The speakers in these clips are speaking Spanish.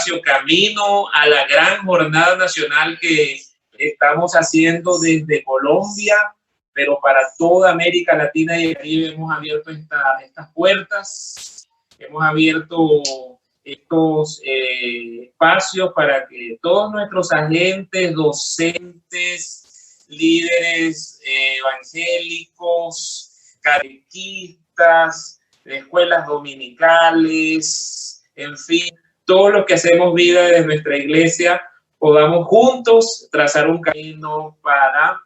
espacio camino a la gran jornada nacional que estamos haciendo desde Colombia, pero para toda América Latina y el Caribe hemos abierto estas puertas, hemos abierto estos espacios para que todos nuestros agentes, docentes, líderes evangélicos, catequistas, de escuelas dominicales, en fin, todos los que hacemos vida desde nuestra iglesia, podamos juntos trazar un camino para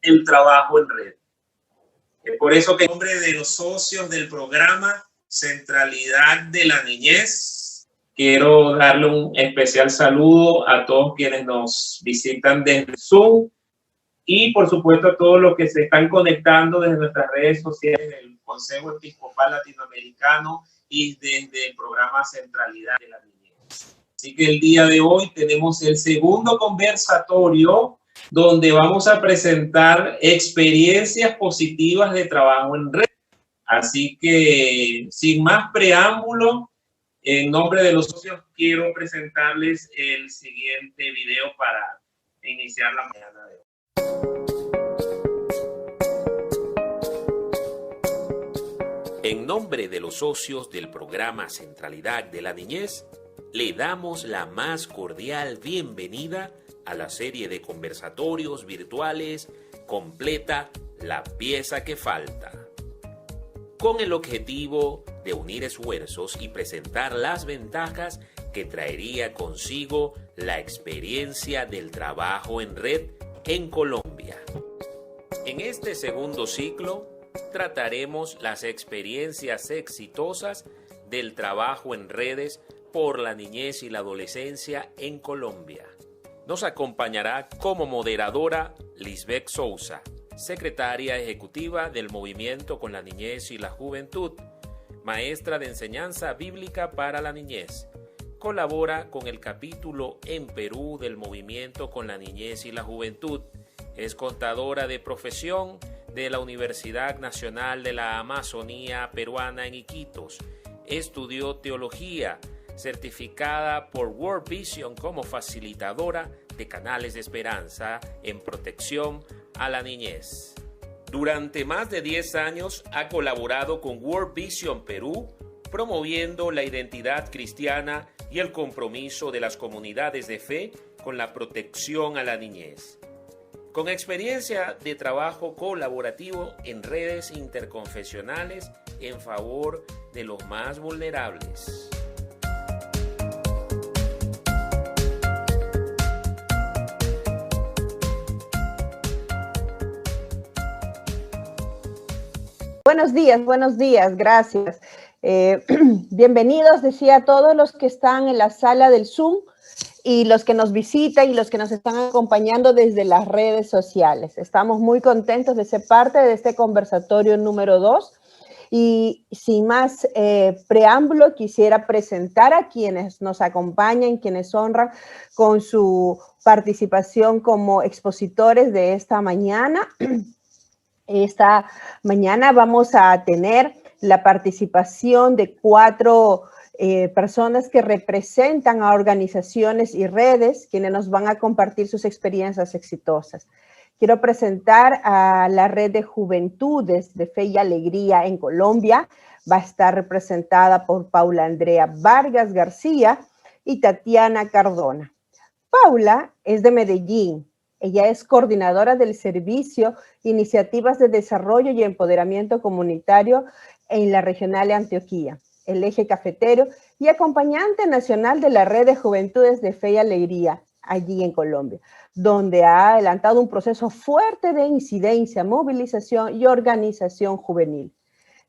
el trabajo en red. Por eso que en nombre de los socios del programa Centralidad de la Niñez, quiero darle un especial saludo a todos quienes nos visitan desde Zoom y por supuesto a todos los que se están conectando desde nuestras redes sociales del Consejo Episcopal Latinoamericano y desde el programa Centralidad de la Niñez. Así que el día de hoy tenemos el segundo conversatorio donde vamos a presentar experiencias positivas de trabajo en red. Así que, sin más preámbulo, en nombre de los socios quiero presentarles el siguiente video para iniciar la mañana de hoy. En nombre de los socios del programa Centralidad de la Niñez, le damos la más cordial bienvenida a la serie de conversatorios virtuales completa La pieza que falta, con el objetivo de unir esfuerzos y presentar las ventajas que traería consigo la experiencia del trabajo en red en Colombia. En este segundo ciclo trataremos las experiencias exitosas del trabajo en redes por la niñez y la adolescencia en Colombia. Nos acompañará como moderadora Lisbeth Sousa, secretaria ejecutiva del Movimiento con la Niñez y la Juventud, maestra de enseñanza bíblica para la niñez. Colabora con el capítulo en Perú del Movimiento con la Niñez y la Juventud. Es contadora de profesión de la Universidad Nacional de la Amazonía Peruana en Iquitos. Estudió teología, certificada por World Vision como facilitadora de canales de esperanza en protección a la niñez. Durante más de 10 años ha colaborado con World Vision Perú, promoviendo la identidad cristiana y el compromiso de las comunidades de fe con la protección a la niñez. Con experiencia de trabajo colaborativo en redes interconfesionales en favor de los más vulnerables. Buenos días, gracias. Bienvenidos, decía, a todos los que están en la sala del Zoom y los que nos visitan y los que nos están acompañando desde las redes sociales. Estamos muy contentos de ser parte de este conversatorio número 2 y sin más preámbulo quisiera presentar a quienes nos acompañan, quienes honran con su participación como expositores de esta mañana. Esta mañana vamos a tener la participación de 4 personas que representan a organizaciones y redes, quienes nos van a compartir sus experiencias exitosas. Quiero presentar a la Red de Juventudes de Fe y Alegría en Colombia. Va a estar representada por Paula Andrea Vargas García y Tatiana Cardona. Paula es de Medellín. Ella es coordinadora del servicio Iniciativas de Desarrollo y Empoderamiento Comunitario en la Regional de Antioquia, el Eje Cafetero, y acompañante nacional de la Red de Juventudes de Fe y Alegría, allí en Colombia, donde ha adelantado un proceso fuerte de incidencia, movilización y organización juvenil.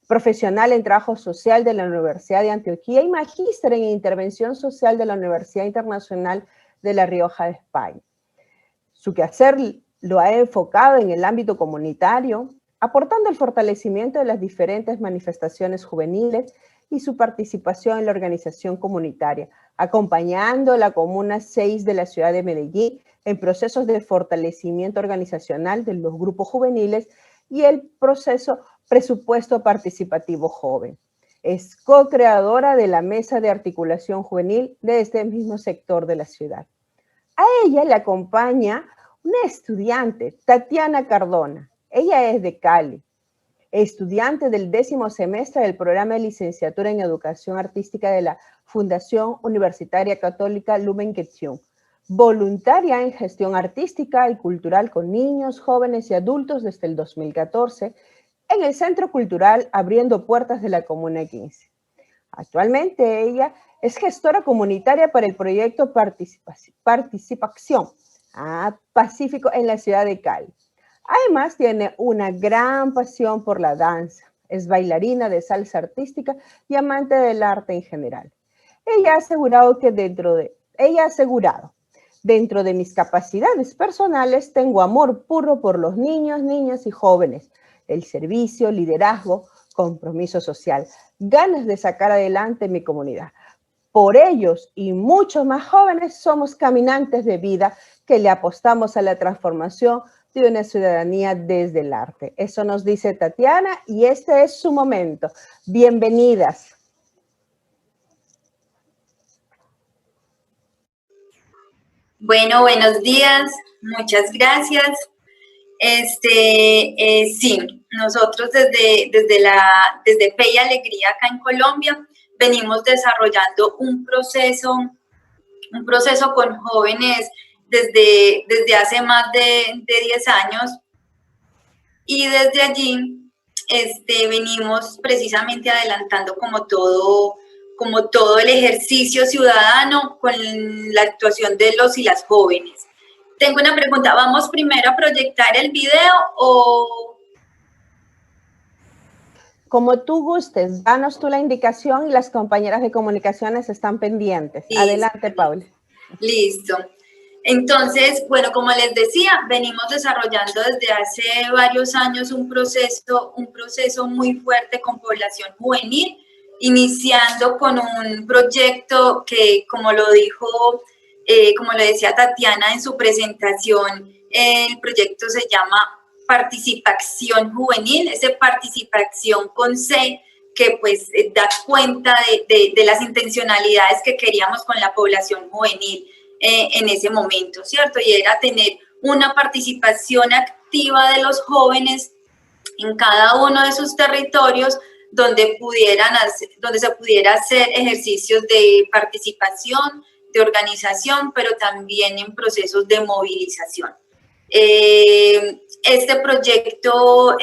Profesional en trabajo social de la Universidad de Antioquia y magíster en intervención social de la Universidad Internacional de La Rioja de España. Su quehacer lo ha enfocado en el ámbito comunitario, aportando el fortalecimiento de las diferentes manifestaciones juveniles y su participación en la organización comunitaria, acompañando a la Comuna 6 de la ciudad de Medellín en procesos de fortalecimiento organizacional de los grupos juveniles y el proceso presupuesto participativo joven. Es co-creadora de la Mesa de Articulación Juvenil de este mismo sector de la ciudad. A ella le acompaña una estudiante, Tatiana Cardona. Ella es de Cali, estudiante del 10º semestre del programa de licenciatura en Educación Artística de la Fundación Universitaria Católica Lumen Quetzón, voluntaria en gestión artística y cultural con niños, jóvenes y adultos desde el 2014 en el Centro Cultural Abriendo Puertas de la Comuna 15. Actualmente ella es gestora comunitaria para el proyecto Participación Pacífico en la ciudad de Cali. Además, tiene una gran pasión por la danza. Es bailarina de salsa artística y amante del arte en general. Ella ha asegurado dentro de mis capacidades personales, tengo amor puro por los niños, niñas y jóvenes, el servicio, liderazgo, compromiso social, ganas de sacar adelante mi comunidad. Por ellos y muchos más jóvenes somos caminantes de vida que le apostamos a la transformación de una ciudadanía desde el arte. Eso nos dice Tatiana y este es su momento. Bienvenidas. Bueno, buenos días, muchas gracias. Sí, nosotros desde Fe y Alegría acá en Colombia venimos desarrollando un proceso con jóvenes desde hace más de 10 años y desde allí venimos precisamente adelantando como todo el ejercicio ciudadano con la actuación de los y las jóvenes. Tengo una pregunta, ¿vamos primero a proyectar el video o...? Como tú gustes, danos tú la indicación y las compañeras de comunicaciones están pendientes. Listo. Adelante, Paula. Listo. Entonces, bueno, como les decía, venimos desarrollando desde hace varios años un proceso muy fuerte con población juvenil, iniciando con un proyecto que, como lo decía Tatiana en su presentación, el proyecto se llama Participación Juvenil, ese participación con C, que pues da cuenta de las intencionalidades que queríamos con la población juvenil en ese momento, ¿cierto? Y era tener una participación activa de los jóvenes en cada uno de sus territorios donde se pudiera hacer ejercicios de participación, de organización, pero también en procesos de movilización. Este proyecto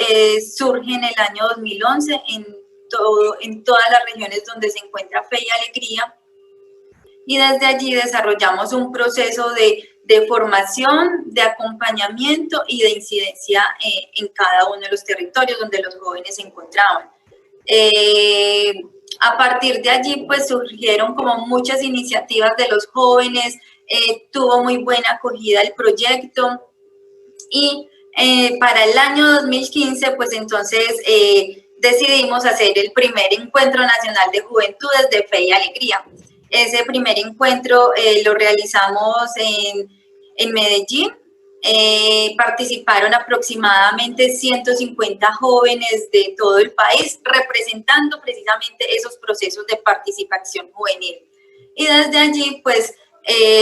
surge en el año 2011 en todas las regiones donde se encuentra Fe y Alegría, y desde allí desarrollamos un proceso de formación, de acompañamiento y de incidencia en cada uno de los territorios donde los jóvenes se encontraban. A partir de allí, pues surgieron como muchas iniciativas de los jóvenes, tuvo muy buena acogida el proyecto y para el año 2015, pues entonces decidimos hacer el primer Encuentro Nacional de Juventudes de Fe y Alegría. Ese primer encuentro lo realizamos en Medellín. Participaron aproximadamente 150 jóvenes de todo el país representando precisamente esos procesos de participación juvenil. Y desde allí, pues,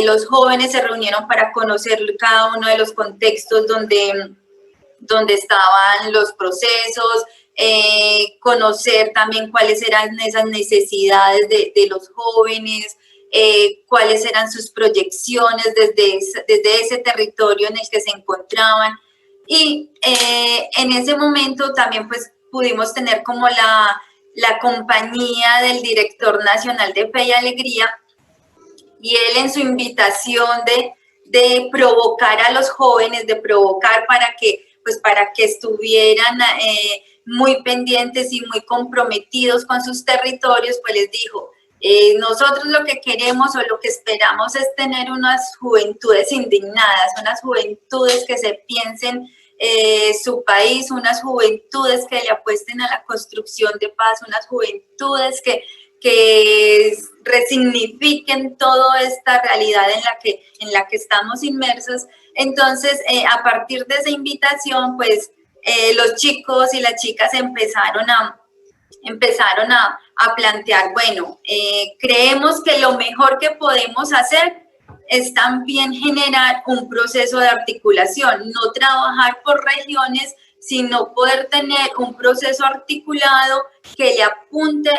los jóvenes se reunieron para conocer cada uno de los contextos donde estaban los procesos, conocer también cuáles eran esas necesidades de los jóvenes, cuáles eran sus proyecciones desde ese territorio en el que se encontraban. Y en ese momento también pues pudimos tener como la compañía del director nacional de Fe y Alegría, y él en su invitación de provocar a los jóvenes, de provocar para que estuvieran muy pendientes y muy comprometidos con sus territorios, pues les dijo, nosotros lo que queremos o lo que esperamos es tener unas juventudes indignadas, unas juventudes que se piensen su país, unas juventudes que le apuesten a la construcción de paz, unas juventudes que resignifiquen toda esta realidad en la que estamos inmersos. Entonces, a partir de esa invitación, pues los chicos y las chicas empezaron empezaron a plantear, bueno, creemos que lo mejor que podemos hacer es también generar un proceso de articulación, no trabajar por regiones, sino poder tener un proceso articulado que le apunte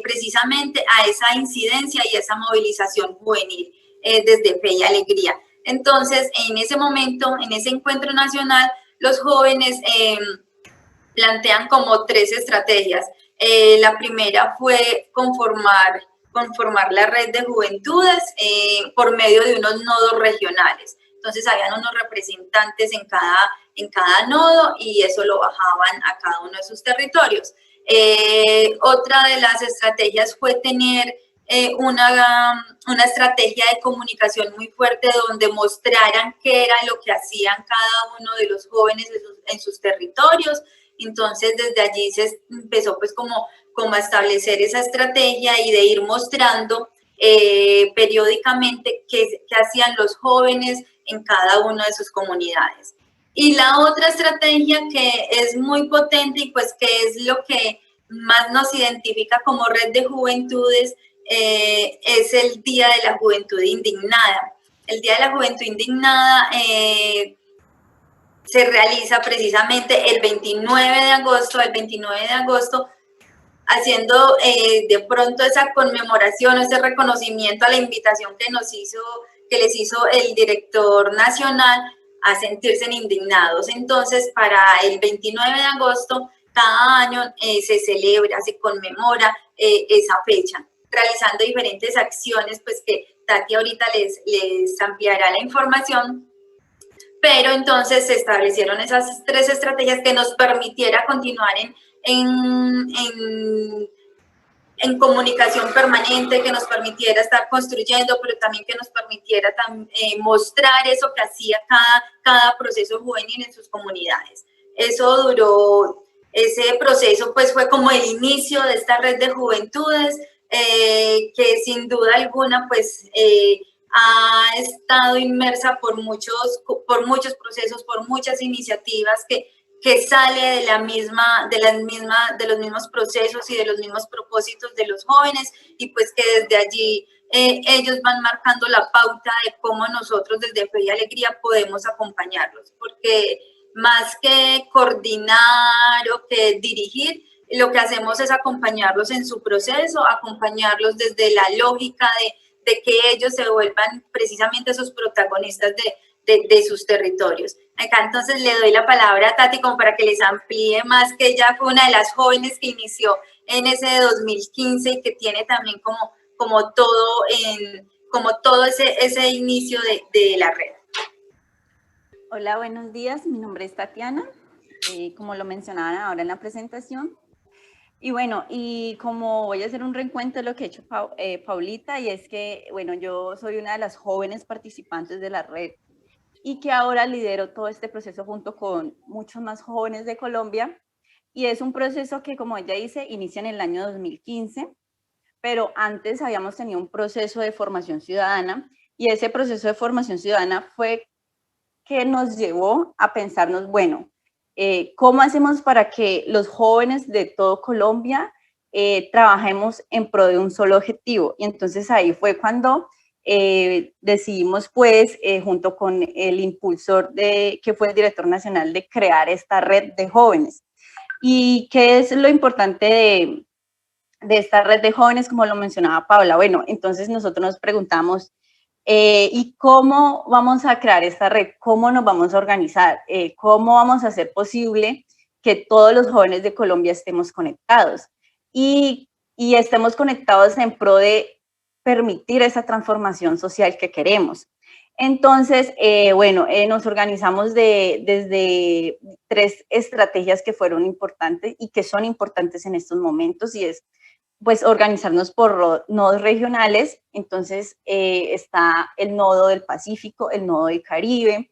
precisamente a esa incidencia y esa movilización juvenil desde Fe y Alegría. Entonces, en ese momento, en ese encuentro nacional, los jóvenes plantean como 3 estrategias. La primera fue conformar la red de juventudes por medio de unos nodos regionales. Entonces, habían unos representantes en cada nodo y eso lo bajaban a cada uno de sus territorios. Otra de las estrategias fue tener una estrategia de comunicación muy fuerte donde mostraran qué era lo que hacían cada uno de los jóvenes en sus territorios. Entonces, desde allí se empezó pues como a establecer esa estrategia y de ir mostrando periódicamente qué hacían los jóvenes en cada una de sus comunidades. Y la otra estrategia que es muy potente y pues que es lo que más nos identifica como red de juventudes es el Día de la Juventud Indignada. El Día de la Juventud Indignada se realiza precisamente el 29 de agosto, haciendo de pronto esa conmemoración, ese reconocimiento a la invitación que les hizo el director nacional a sentirse indignados. Entonces, para el 29 de agosto, cada año se celebra, se conmemora esa fecha, realizando diferentes acciones, pues que Tati ahorita les ampliará la información. Pero entonces se establecieron esas 3 estrategias que nos permitiera continuar en comunicación permanente, que nos permitiera estar construyendo, pero también que nos permitiera mostrar eso que hacía cada proceso juvenil en sus comunidades. Eso duró, ese proceso pues fue como el inicio de esta red de juventudes, que sin duda alguna pues ha estado inmersa por muchos procesos, por muchas iniciativas que sale de los mismos procesos y de los mismos propósitos de los jóvenes, y pues que desde allí ellos van marcando la pauta de cómo nosotros desde Fe y Alegría podemos acompañarlos, porque más que coordinar o que dirigir, lo que hacemos es acompañarlos en su proceso, acompañarlos desde la lógica de que ellos se vuelvan precisamente esos protagonistas de sus territorios. Acá entonces le doy la palabra a Tati como para que les amplíe más, que ella fue una de las jóvenes que inició en ese 2015 y que tiene también como todo ese inicio de la red. Hola, buenos días. Mi nombre es Tatiana, como lo mencionaban ahora en la presentación. Y bueno, y como voy a hacer un reencuentro de lo que ha hecho Paulita, y es que, bueno, yo soy una de las jóvenes participantes de la red y que ahora lidero todo este proceso junto con muchos más jóvenes de Colombia. Y es un proceso que, como ella dice, inicia en el año 2015, pero antes habíamos tenido un proceso de formación ciudadana, y ese proceso de formación ciudadana fue que nos llevó a pensarnos, bueno, ¿cómo hacemos para que los jóvenes de todo Colombia trabajemos en pro de un solo objetivo? Y entonces ahí fue cuando decidimos, pues, junto con el impulsor que fue el director nacional, de crear esta red de jóvenes. ¿Y qué es lo importante de esta red de jóvenes, como lo mencionaba Paula? Bueno, entonces nosotros nos preguntamos, ¿y cómo vamos a crear esta red? ¿Cómo nos vamos a organizar? ¿Cómo vamos a hacer posible que todos los jóvenes de Colombia estemos conectados? Y estemos conectados en pro de permitir esa transformación social que queremos. Entonces, bueno, nos organizamos desde 3 estrategias que fueron importantes y que son importantes en estos momentos, y es, pues, organizarnos por nodos regionales. Entonces está el nodo del Pacífico, el nodo del Caribe,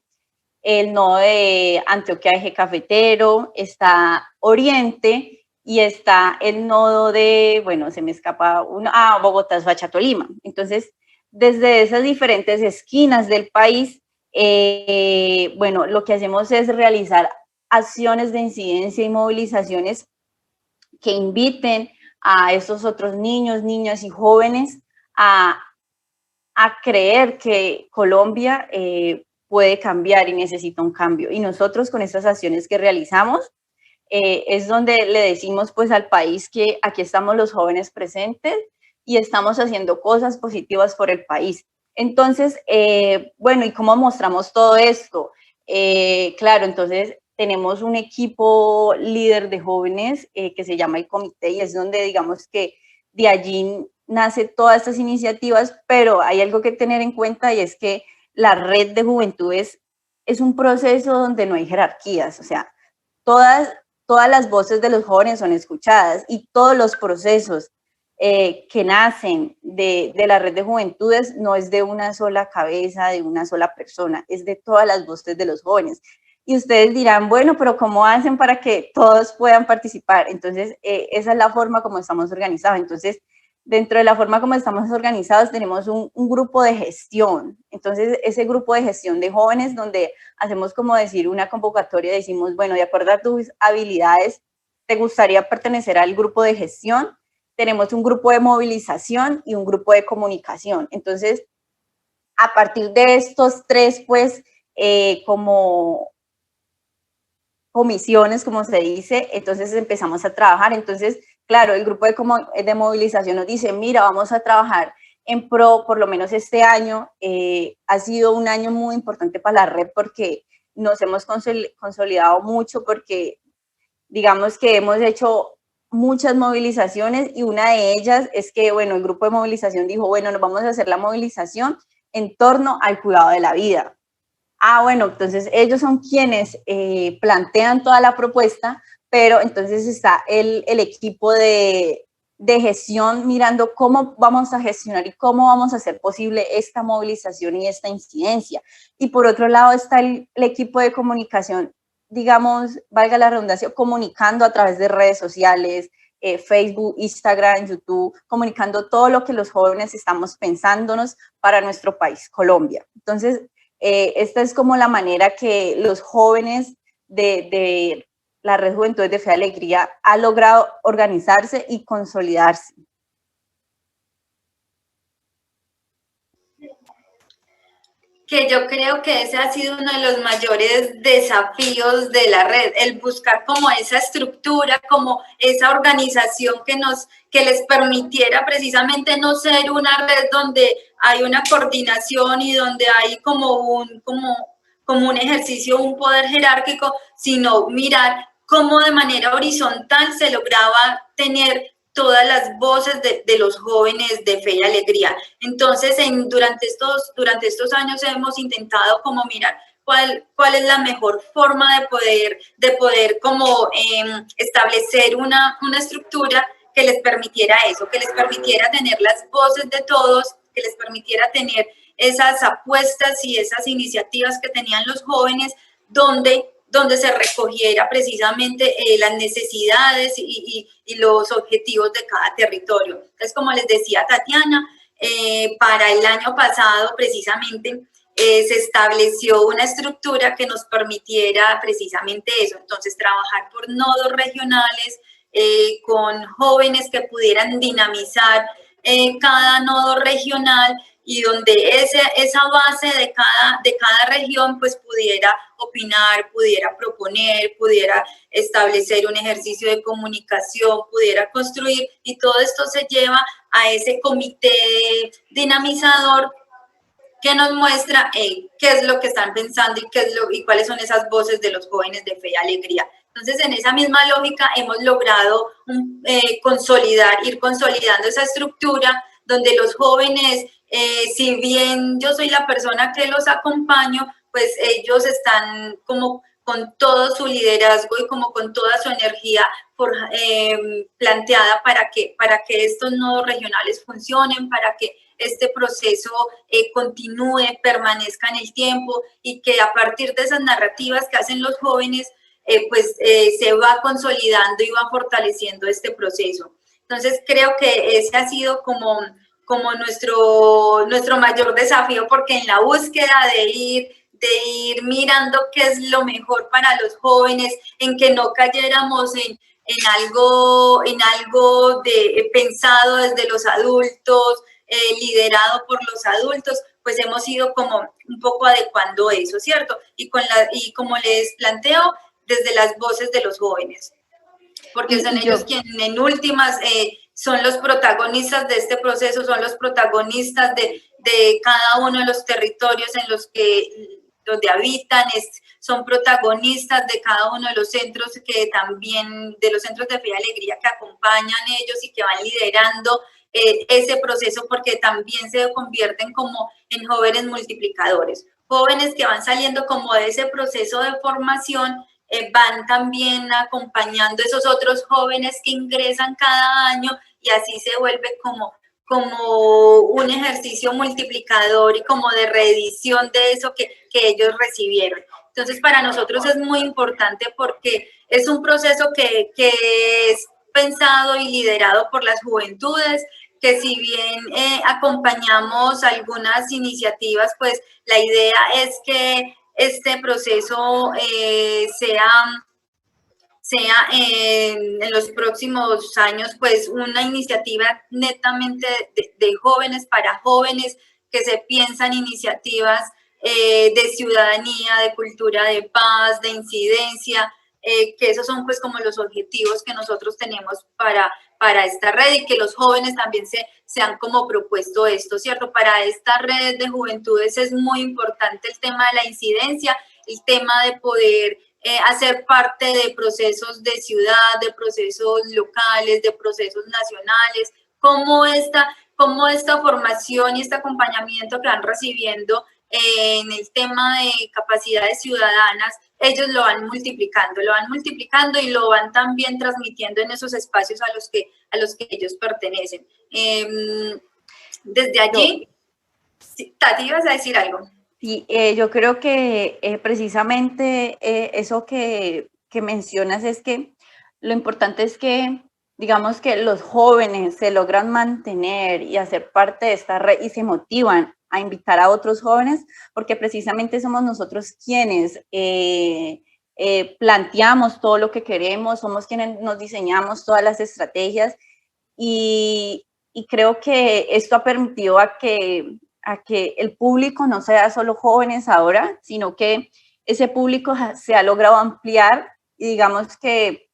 el nodo de Antioquia Eje Cafetero, está Oriente, y está el nodo de, bueno, se me escapa uno, Bogotá, Soacha, Tolima. Entonces, desde esas diferentes esquinas del país, bueno, lo que hacemos es realizar acciones de incidencia y movilizaciones que inviten a esos otros niños, niñas y jóvenes a creer que Colombia puede cambiar y necesita un cambio. Y nosotros con estas acciones que realizamos, es donde le decimos pues al país que aquí estamos los jóvenes presentes y estamos haciendo cosas positivas por el país. Entonces, bueno, ¿y cómo mostramos todo esto? Claro, entonces tenemos un equipo líder de jóvenes que se llama el comité y es donde digamos que de allí nace todas estas iniciativas, pero hay algo que tener en cuenta y es que la red de juventudes es un proceso donde no hay jerarquías, o sea, todas las voces de los jóvenes son escuchadas y todos los procesos que nacen de la red de juventudes no es de una sola cabeza, de una sola persona, es de todas las voces de los jóvenes. Y ustedes dirán, bueno, pero ¿cómo hacen para que todos puedan participar? Entonces, esa es la forma como estamos organizados. Entonces, dentro de la forma como estamos organizados, tenemos un grupo de gestión. Entonces, ese grupo de gestión de jóvenes, donde hacemos como decir una convocatoria, decimos, bueno, de acuerdo a tus habilidades, ¿te gustaría pertenecer al grupo de gestión? Tenemos un grupo de movilización y un grupo de comunicación. Entonces, a partir de estos tres, pues, como comisiones, como se dice, entonces empezamos a trabajar. Entonces, claro, el grupo de movilización nos dice, mira, vamos a trabajar en pro, por lo menos este año, ha sido un año muy importante para la red porque nos hemos consolidado mucho, porque digamos que hemos hecho muchas movilizaciones y una de ellas es que, bueno, el grupo de movilización dijo, bueno, nos vamos a hacer la movilización en torno al cuidado de la vida. Bueno, entonces ellos son quienes plantean toda la propuesta, pero entonces está el equipo de gestión mirando cómo vamos a gestionar y cómo vamos a hacer posible esta movilización y esta incidencia. Y por otro lado está el equipo de comunicación, digamos, valga la redundancia, comunicando a través de redes sociales, Facebook, Instagram, YouTube, comunicando todo lo que los jóvenes estamos pensándonos para nuestro país, Colombia. Entonces, esta es como la manera que los jóvenes de la Red Juventudes de Fe y Alegría ha logrado organizarse y consolidarse. Que yo creo que ese ha sido uno de los mayores desafíos de la red, el buscar como esa estructura, como esa organización que les permitiera precisamente no ser una red donde hay una coordinación y donde hay como un ejercicio, un poder jerárquico, sino mirar cómo de manera horizontal se lograba tener todas las voces de los jóvenes de Fe y Alegría. Entonces, durante estos años hemos intentado como mirar cuál es la mejor forma de poder como establecer una estructura que les permitiera eso, que les permitiera tener las voces de todos, que les permitiera tener esas apuestas y esas iniciativas que tenían los jóvenes, donde se recogiera precisamente las necesidades y los objetivos de cada territorio. Entonces, como les decía Tatiana, para el año pasado precisamente se estableció una estructura que nos permitiera precisamente eso. Entonces, trabajar por nodos regionales, con jóvenes que pudieran dinamizar cada nodo regional y donde esa base de cada región pues pudiera opinar, pudiera proponer, pudiera establecer un ejercicio de comunicación, pudiera construir, y todo esto se lleva a ese comité dinamizador que nos muestra qué es lo que están pensando y cuáles son esas voces de los jóvenes de Fe y Alegría. Entonces, en esa misma lógica hemos logrado ir consolidando esa estructura donde los jóvenes, si bien yo soy la persona que los acompaño, pues ellos están como con todo su liderazgo y como con toda su energía planteada para que estos nodos regionales funcionen, para que este proceso continúe, permanezca en el tiempo, y que a partir de esas narrativas que hacen los jóvenes, se va consolidando y va fortaleciendo este proceso. Entonces, creo que ese ha sido como nuestro mayor desafío, porque en la búsqueda de ir mirando qué es lo mejor para los jóvenes, en que no cayéramos en algo pensado desde los adultos, liderado por los adultos, pues hemos ido como un poco adecuando eso, ¿cierto? Y como les planteo, desde las voces de los jóvenes, porque son ellos quienes en últimas son los protagonistas de este proceso, son los protagonistas de cada uno de los territorios en los que donde habitan, son protagonistas de cada uno de los centros que también, de los centros de fe y alegría que acompañan ellos y que van liderando ese proceso, porque también se convierten como en jóvenes multiplicadores, jóvenes que van saliendo como de ese proceso de formación, van también acompañando a esos otros jóvenes que ingresan cada año y así se vuelve como un ejercicio multiplicador y como de reedición de eso que ellos recibieron. Entonces, para nosotros es muy importante porque es un proceso que es pensado y liderado por las juventudes, que si bien acompañamos algunas iniciativas, pues la idea es que este proceso sea en los próximos años, pues una iniciativa netamente de jóvenes para jóvenes, que se piensan iniciativas de ciudadanía, de cultura de paz, de incidencia, que esos son pues como los objetivos que nosotros tenemos para esta red y que los jóvenes también se han como propuesto esto, ¿cierto? Para esta red de juventudes es muy importante el tema de la incidencia, el tema de poder hacer parte de procesos de ciudad, de procesos locales, de procesos nacionales, cómo esta formación y este acompañamiento que van recibiendo en el tema de capacidades ciudadanas, ellos lo van multiplicando y lo van también transmitiendo en esos espacios a los que ellos pertenecen. Desde allí, Tati, ¿ibas a decir algo? Sí, yo creo que precisamente eso que mencionas es que lo importante es que, digamos que los jóvenes se logran mantener y hacer parte de esta red y se motivan a invitar a otros jóvenes, porque precisamente somos nosotros quienes planteamos todo lo que queremos, somos quienes nos diseñamos todas las estrategias y creo que esto ha permitido a que el público no sea solo jóvenes ahora, sino que ese público se ha logrado ampliar y digamos que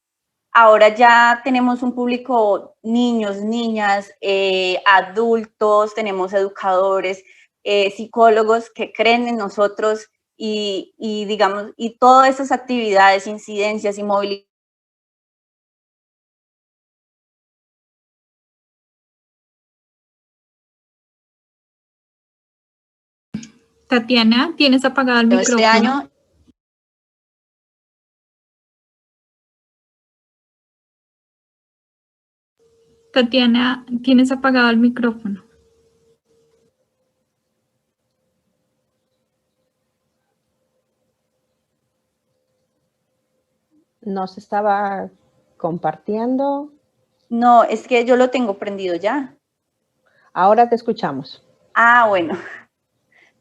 ahora ya tenemos un público, niños, niñas, adultos, tenemos educadores, psicólogos que creen en nosotros y digamos, y todas esas actividades, incidencias y movilizaciones. Tatiana, ¿tienes apagado el micrófono? Este año. Tatiana, tienes apagado el micrófono. ¿No se estaba compartiendo? No, es que yo lo tengo prendido ya. Ahora te escuchamos. Ah, bueno.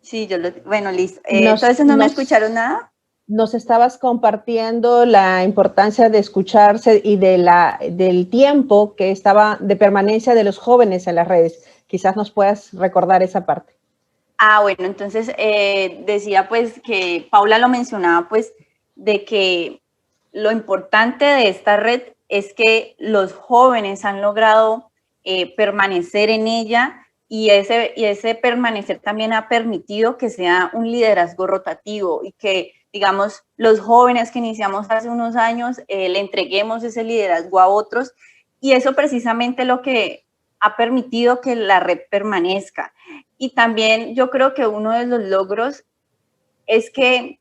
Sí, bueno, listo. Entonces, ¿no me escucharon nada? Nos estabas compartiendo la importancia de escucharse y del tiempo que estaba de permanencia de los jóvenes en las redes. Quizás nos puedas recordar esa parte. Ah, bueno, entonces decía pues que Paula lo mencionaba pues de que lo importante de esta red es que los jóvenes han logrado permanecer en ella y ese permanecer también ha permitido que sea un liderazgo rotativo y que, digamos, los jóvenes que iniciamos hace unos años le entreguemos ese liderazgo a otros y eso precisamente lo que ha permitido que la red permanezca. Y también yo creo que uno de los logros es que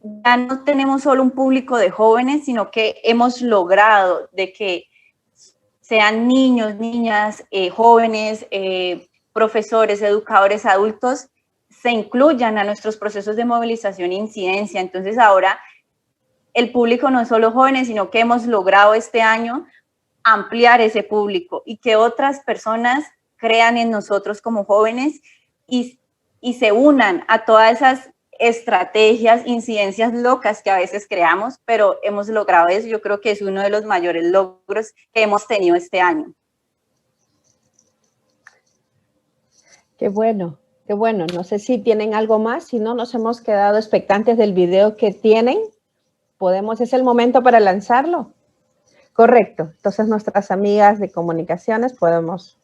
ya no tenemos solo un público de jóvenes, sino que hemos logrado de que sean niños, niñas, jóvenes, profesores, educadores, adultos, se incluyan a nuestros procesos de movilización e incidencia. Entonces ahora el público no es solo jóvenes, sino que hemos logrado este año ampliar ese público y que otras personas crean en nosotros como jóvenes y se unan a todas esas estrategias, incidencias locas que a veces creamos, pero hemos logrado eso. Yo creo que es uno de los mayores logros que hemos tenido este año. Qué bueno, qué bueno. No sé si tienen algo más, si no, nos hemos quedado expectantes del video que tienen. Es el momento para lanzarlo. Correcto. Entonces, nuestras amigas de comunicaciones podemos...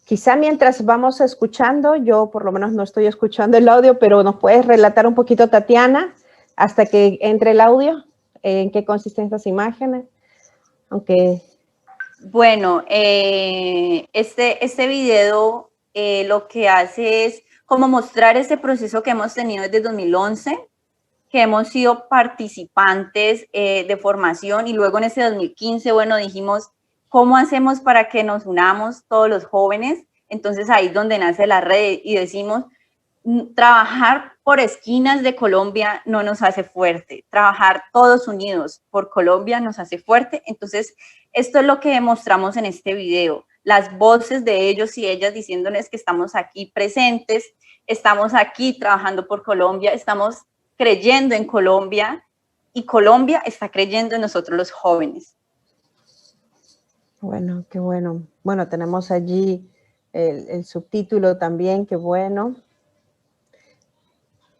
Quizá mientras vamos escuchando, yo por lo menos no estoy escuchando el audio, pero ¿nos puedes relatar un poquito, Tatiana, hasta que entre el audio? ¿En qué consisten estas imágenes? Aunque... Bueno, este video lo que hace es como mostrar ese proceso que hemos tenido desde 2011, que hemos sido participantes de formación, y luego en ese 2015, bueno, dijimos, ¿cómo hacemos para que nos unamos todos los jóvenes? Entonces ahí es donde nace la red y decimos, trabajar por esquinas de Colombia no nos hace fuerte, trabajar todos unidos por Colombia nos hace fuerte. Entonces esto es lo que demostramos en este video, las voces de ellos y ellas diciéndoles que estamos aquí presentes, estamos aquí trabajando por Colombia, estamos creyendo en Colombia y Colombia está creyendo en nosotros los jóvenes. Bueno, qué bueno. Bueno, tenemos allí el subtítulo también, qué bueno.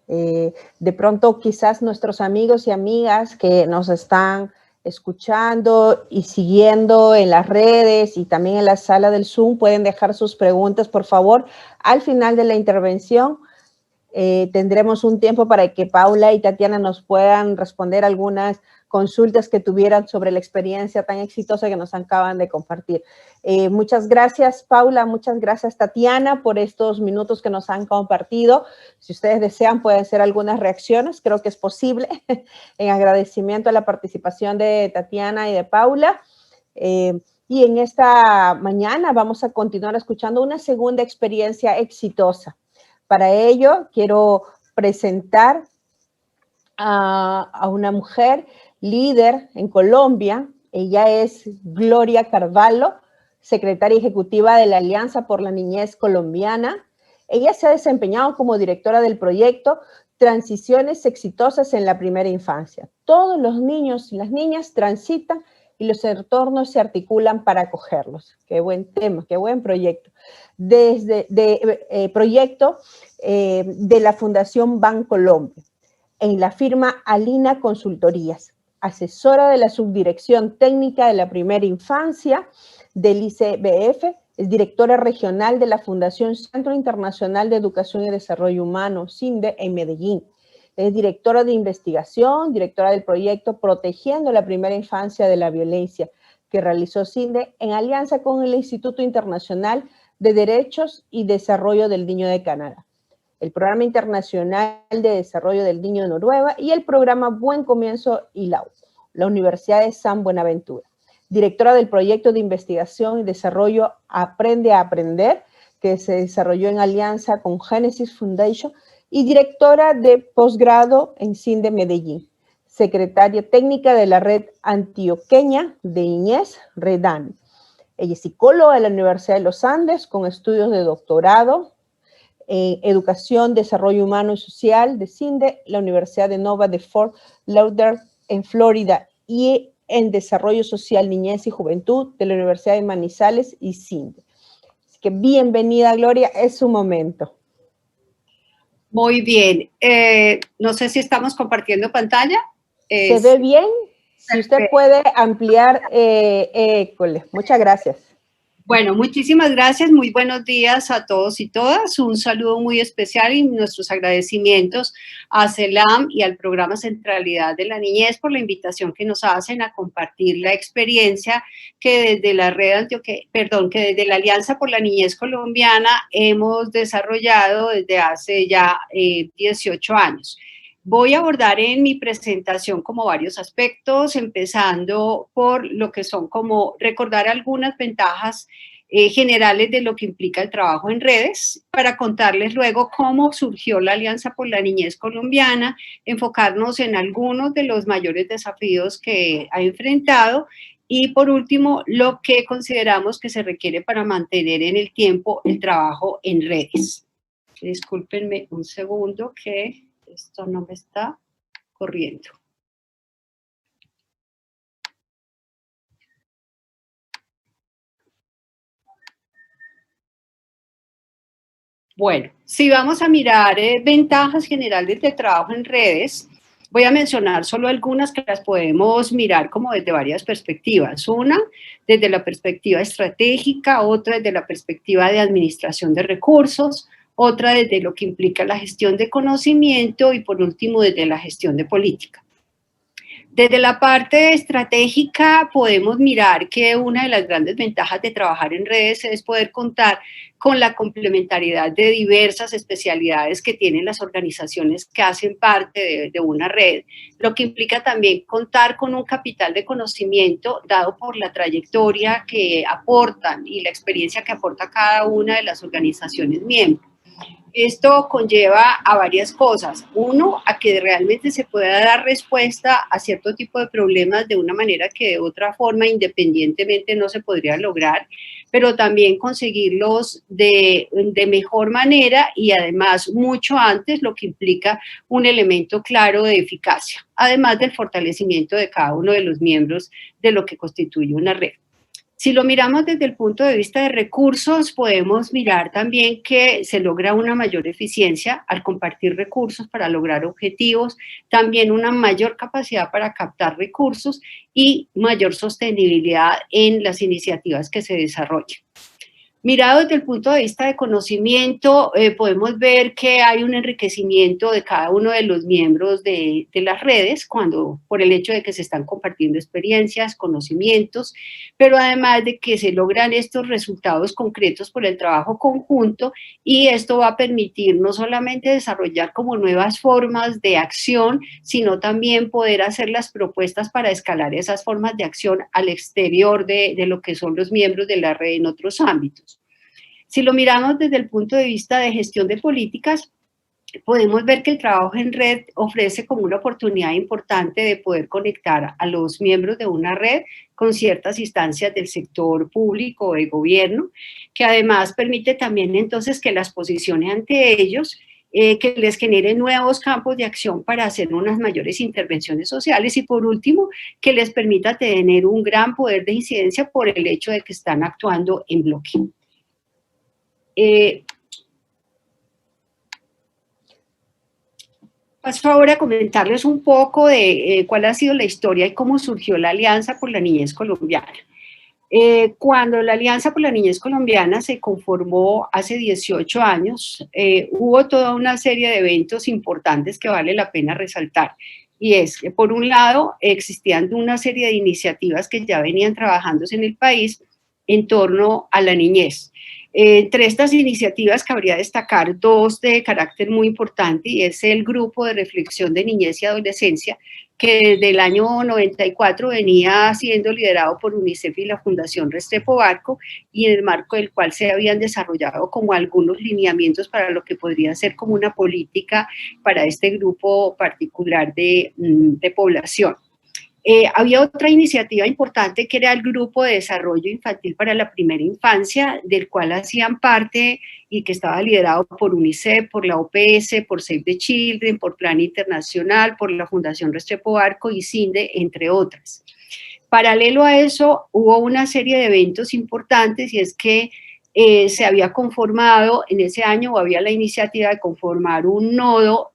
De pronto quizás nuestros amigos y amigas que nos están escuchando y siguiendo en las redes y también en la sala del Zoom pueden dejar sus preguntas, por favor. Al final de la intervención tendremos un tiempo para que Paula y Tatiana nos puedan responder algunas consultas que tuvieran sobre la experiencia tan exitosa que nos acaban de compartir. Muchas gracias, Paula, muchas gracias, Tatiana, por estos minutos que nos han compartido. Si ustedes desean, pueden hacer algunas reacciones, creo que es posible, en agradecimiento a la participación de Tatiana y de Paula. Y en esta mañana vamos a continuar escuchando una segunda experiencia exitosa. Para ello, quiero presentar a una mujer líder en Colombia. Ella es Gloria Carvalho, secretaria ejecutiva de la Alianza por la Niñez Colombiana. Ella se ha desempeñado como directora del proyecto Transiciones Exitosas en la Primera Infancia. Todos los niños y las niñas transitan y los entornos se articulan para acogerlos. Qué buen tema, qué buen proyecto. Desde proyecto de la Fundación Bancolombia, en la firma Alina Consultorías, asesora de la Subdirección Técnica de la Primera Infancia del ICBF, es directora regional de la Fundación Centro Internacional de Educación y Desarrollo Humano, CINDE, en Medellín. Es directora de investigación, directora del proyecto Protegiendo la Primera Infancia de la Violencia, que realizó CINDE en alianza con el Instituto Internacional de Derechos y Desarrollo del Niño de Canadá, el Programa Internacional de Desarrollo del Niño de Noruega y el programa Buen Comienzo ILAU, la Universidad de San Buenaventura. Directora del proyecto de investigación y desarrollo Aprende a Aprender, que se desarrolló en alianza con Genesis Foundation, y directora de posgrado en CINDE Medellín. Secretaria técnica de la Red Antioqueña de Niñez, REDAN. Ella es psicóloga de la Universidad de los Andes con estudios de doctorado en Educación, Desarrollo Humano y Social de CINDE, la Universidad de Nova de Fort Lauderdale en Florida y en Desarrollo Social, Niñez y Juventud de la Universidad de Manizales y CINDE. Así que bienvenida, Gloria, es su momento. Muy bien. No sé si estamos compartiendo pantalla. ¿Se ve bien? Si usted puede ampliar, muchas gracias. Bueno, muchísimas gracias. Muy buenos días a todos y todas. Un saludo muy especial y nuestros agradecimientos a CELAM y al Programa Centralidad de la Niñez por la invitación que nos hacen a compartir la experiencia que desde la que desde la Alianza por la Niñez Colombiana hemos desarrollado desde hace ya 18 años. Voy a abordar en mi presentación como varios aspectos, empezando por lo que son como recordar algunas ventajas generales de lo que implica el trabajo en redes, para contarles luego cómo surgió la Alianza por la Niñez Colombiana, enfocarnos en algunos de los mayores desafíos que ha enfrentado Y por último, lo que consideramos que se requiere para mantener en el tiempo el trabajo en redes. Discúlpenme un segundo que esto no me está corriendo. Bueno, si vamos a mirar ventajas generales de trabajo en redes, voy a mencionar solo algunas que las podemos mirar como desde varias perspectivas. Una, desde la perspectiva estratégica, otra desde la perspectiva de administración de recursos, otra desde lo que implica la gestión de conocimiento y por último desde la gestión de política. Desde la parte estratégica podemos mirar que una de las grandes ventajas de trabajar en redes es poder contar con la complementariedad de diversas especialidades que tienen las organizaciones que hacen parte de una red, lo que implica también contar con un capital de conocimiento dado por la trayectoria que aportan y la experiencia que aporta cada una de las organizaciones miembros. Esto conlleva a varias cosas. Uno, a que realmente se pueda dar respuesta a cierto tipo de problemas de una manera que de otra forma independientemente no se podría lograr, pero también conseguirlos de mejor manera y además mucho antes, lo que implica un elemento claro de eficacia, además del fortalecimiento de cada uno de los miembros de lo que constituye una red. Si lo miramos desde el punto de vista de recursos, podemos mirar también que se logra una mayor eficiencia al compartir recursos para lograr objetivos, también una mayor capacidad para captar recursos y mayor sostenibilidad en las iniciativas que se desarrollan. Mirado desde el punto de vista de conocimiento, podemos ver que hay un enriquecimiento de cada uno de los miembros de las redes por el hecho de que se están compartiendo experiencias, conocimientos, pero además de que se logran estos resultados concretos por el trabajo conjunto y esto va a permitir no solamente desarrollar como nuevas formas de acción, sino también poder hacer las propuestas para escalar esas formas de acción al exterior de lo que son los miembros de la red en otros ámbitos. Si lo miramos desde el punto de vista de gestión de políticas, podemos ver que el trabajo en red ofrece como una oportunidad importante de poder conectar a los miembros de una red con ciertas instancias del sector público o de gobierno, que además permite también entonces que las posicione ante ellos, que les genere nuevos campos de acción para hacer unas mayores intervenciones sociales y por último, que les permita tener un gran poder de incidencia por el hecho de que están actuando en bloque. Paso ahora a comentarles un poco de cuál ha sido la historia y cómo surgió la Alianza por la Niñez Colombiana. Cuando la Alianza por la Niñez Colombiana se conformó hace 18 años, hubo toda una serie de eventos importantes que vale la pena resaltar. Y es que, por un lado, existían una serie de iniciativas que ya venían trabajándose en el país en torno a la niñez. Entre estas iniciativas cabría destacar dos de carácter muy importante y es el Grupo de Reflexión de Niñez y Adolescencia, que desde el año 94 venía siendo liderado por UNICEF y la Fundación Restrepo Barco y en el marco del cual se habían desarrollado como algunos lineamientos para lo que podría ser como una política para este grupo particular de población. Había otra iniciativa importante que era el Grupo de Desarrollo Infantil para la Primera Infancia, del cual hacían parte y que estaba liderado por UNICEF, por la OPS, por Save the Children, por Plan Internacional, por la Fundación Restrepo Barco y CINDE, entre otras. Paralelo a eso, hubo una serie de eventos importantes y es que se había conformado en ese año, o había la iniciativa de conformar un nodo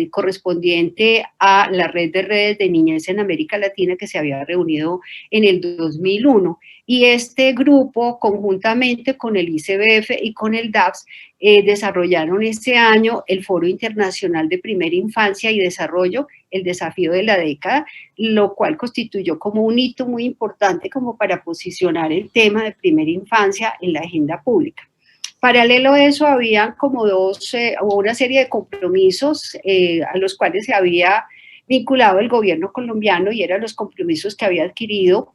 correspondiente a la red de redes de niñez en América Latina que se había reunido en el 2001. Y este grupo, conjuntamente con el ICBF y con el DAPS, desarrollaron este año el Foro Internacional de Primera Infancia y Desarrollo, el desafío de la década, lo cual constituyó como un hito muy importante como para posicionar el tema de primera infancia en la agenda pública. Paralelo a eso, había como una serie de compromisos a los cuales se había vinculado el gobierno colombiano y eran los compromisos que había adquirido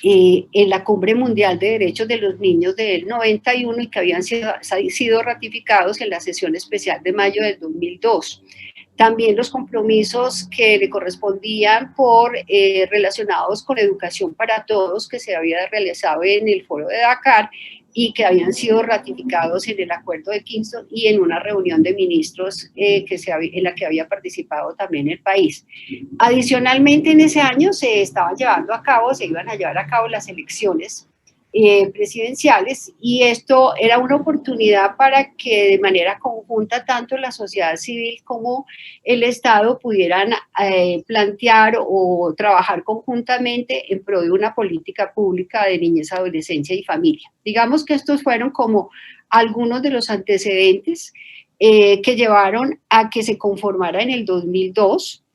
en la Cumbre Mundial de Derechos de los Niños del 91 y que habían sido ratificados en la sesión especial de mayo del 2002. también los compromisos que le correspondían relacionados con educación para todos que se había realizado en el foro de Dakar y que habían sido ratificados en el acuerdo de Kingston y en una reunión de ministros en la que había participado también el país. Adicionalmente, en ese año se iban a llevar a cabo las elecciones presidenciales, y esto era una oportunidad para que de manera conjunta tanto la sociedad civil como el Estado pudieran plantear o trabajar conjuntamente en pro de una política pública de niñez, adolescencia y familia. Digamos que estos fueron como algunos de los antecedentes que llevaron a que se conformara en el 2002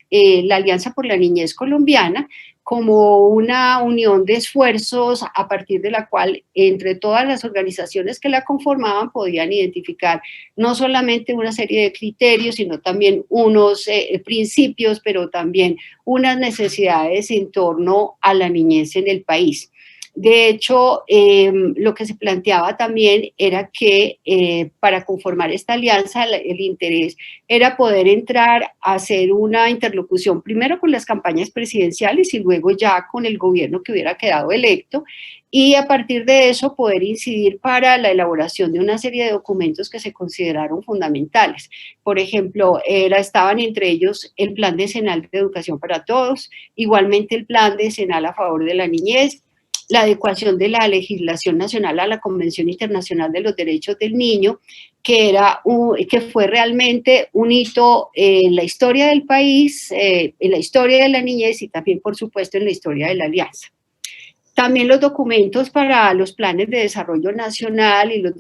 la Alianza por la Niñez Colombiana, como una unión de esfuerzos a partir de la cual entre todas las organizaciones que la conformaban podían identificar no solamente una serie de criterios, sino también unos principios, pero también unas necesidades en torno a la niñez en el país. De hecho, lo que se planteaba también era que para conformar esta alianza, el interés era poder entrar a hacer una interlocución primero con las campañas presidenciales y luego ya con el gobierno que hubiera quedado electo, y a partir de eso poder incidir para la elaboración de una serie de documentos que se consideraron fundamentales. Por ejemplo, estaban entre ellos el Plan Decenal de Educación para Todos, igualmente el Plan Decenal a favor de la niñez, la adecuación de la legislación nacional a la Convención Internacional de los Derechos del Niño, que fue realmente un hito en la historia del país, en la historia de la niñez y también, por supuesto, en la historia de la Alianza. También los documentos para los planes de desarrollo nacional y los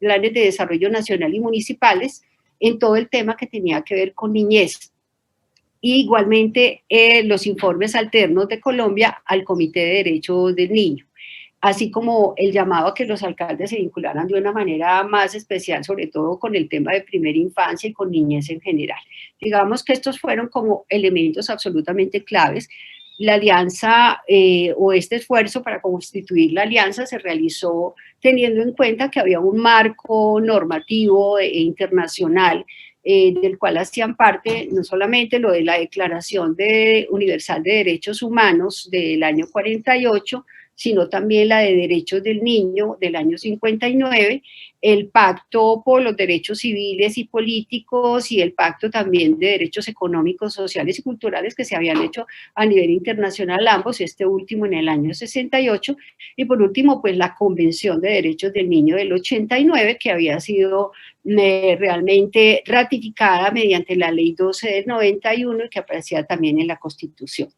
planes de desarrollo nacional y municipales en todo el tema que tenía que ver con niñez. Y igualmente los informes alternos de Colombia al Comité de Derechos del Niño, así como el llamado a que los alcaldes se vincularan de una manera más especial, sobre todo con el tema de primera infancia y con niñez en general. Digamos que estos fueron como elementos absolutamente claves. La alianza o este esfuerzo para constituir la alianza se realizó teniendo en cuenta que había un marco normativo internacional del cual hacían parte no solamente lo de la Declaración Universal de Derechos Humanos del año 48, sino también la de Derechos del Niño del año 59, el Pacto por los Derechos Civiles y Políticos y el Pacto también de Derechos Económicos, Sociales y Culturales que se habían hecho a nivel internacional ambos, este último en el año 68, y por último pues la Convención de Derechos del Niño del 89 que había sido realmente ratificada mediante la Ley 12 del 91 y que aparecía también en la Constitución.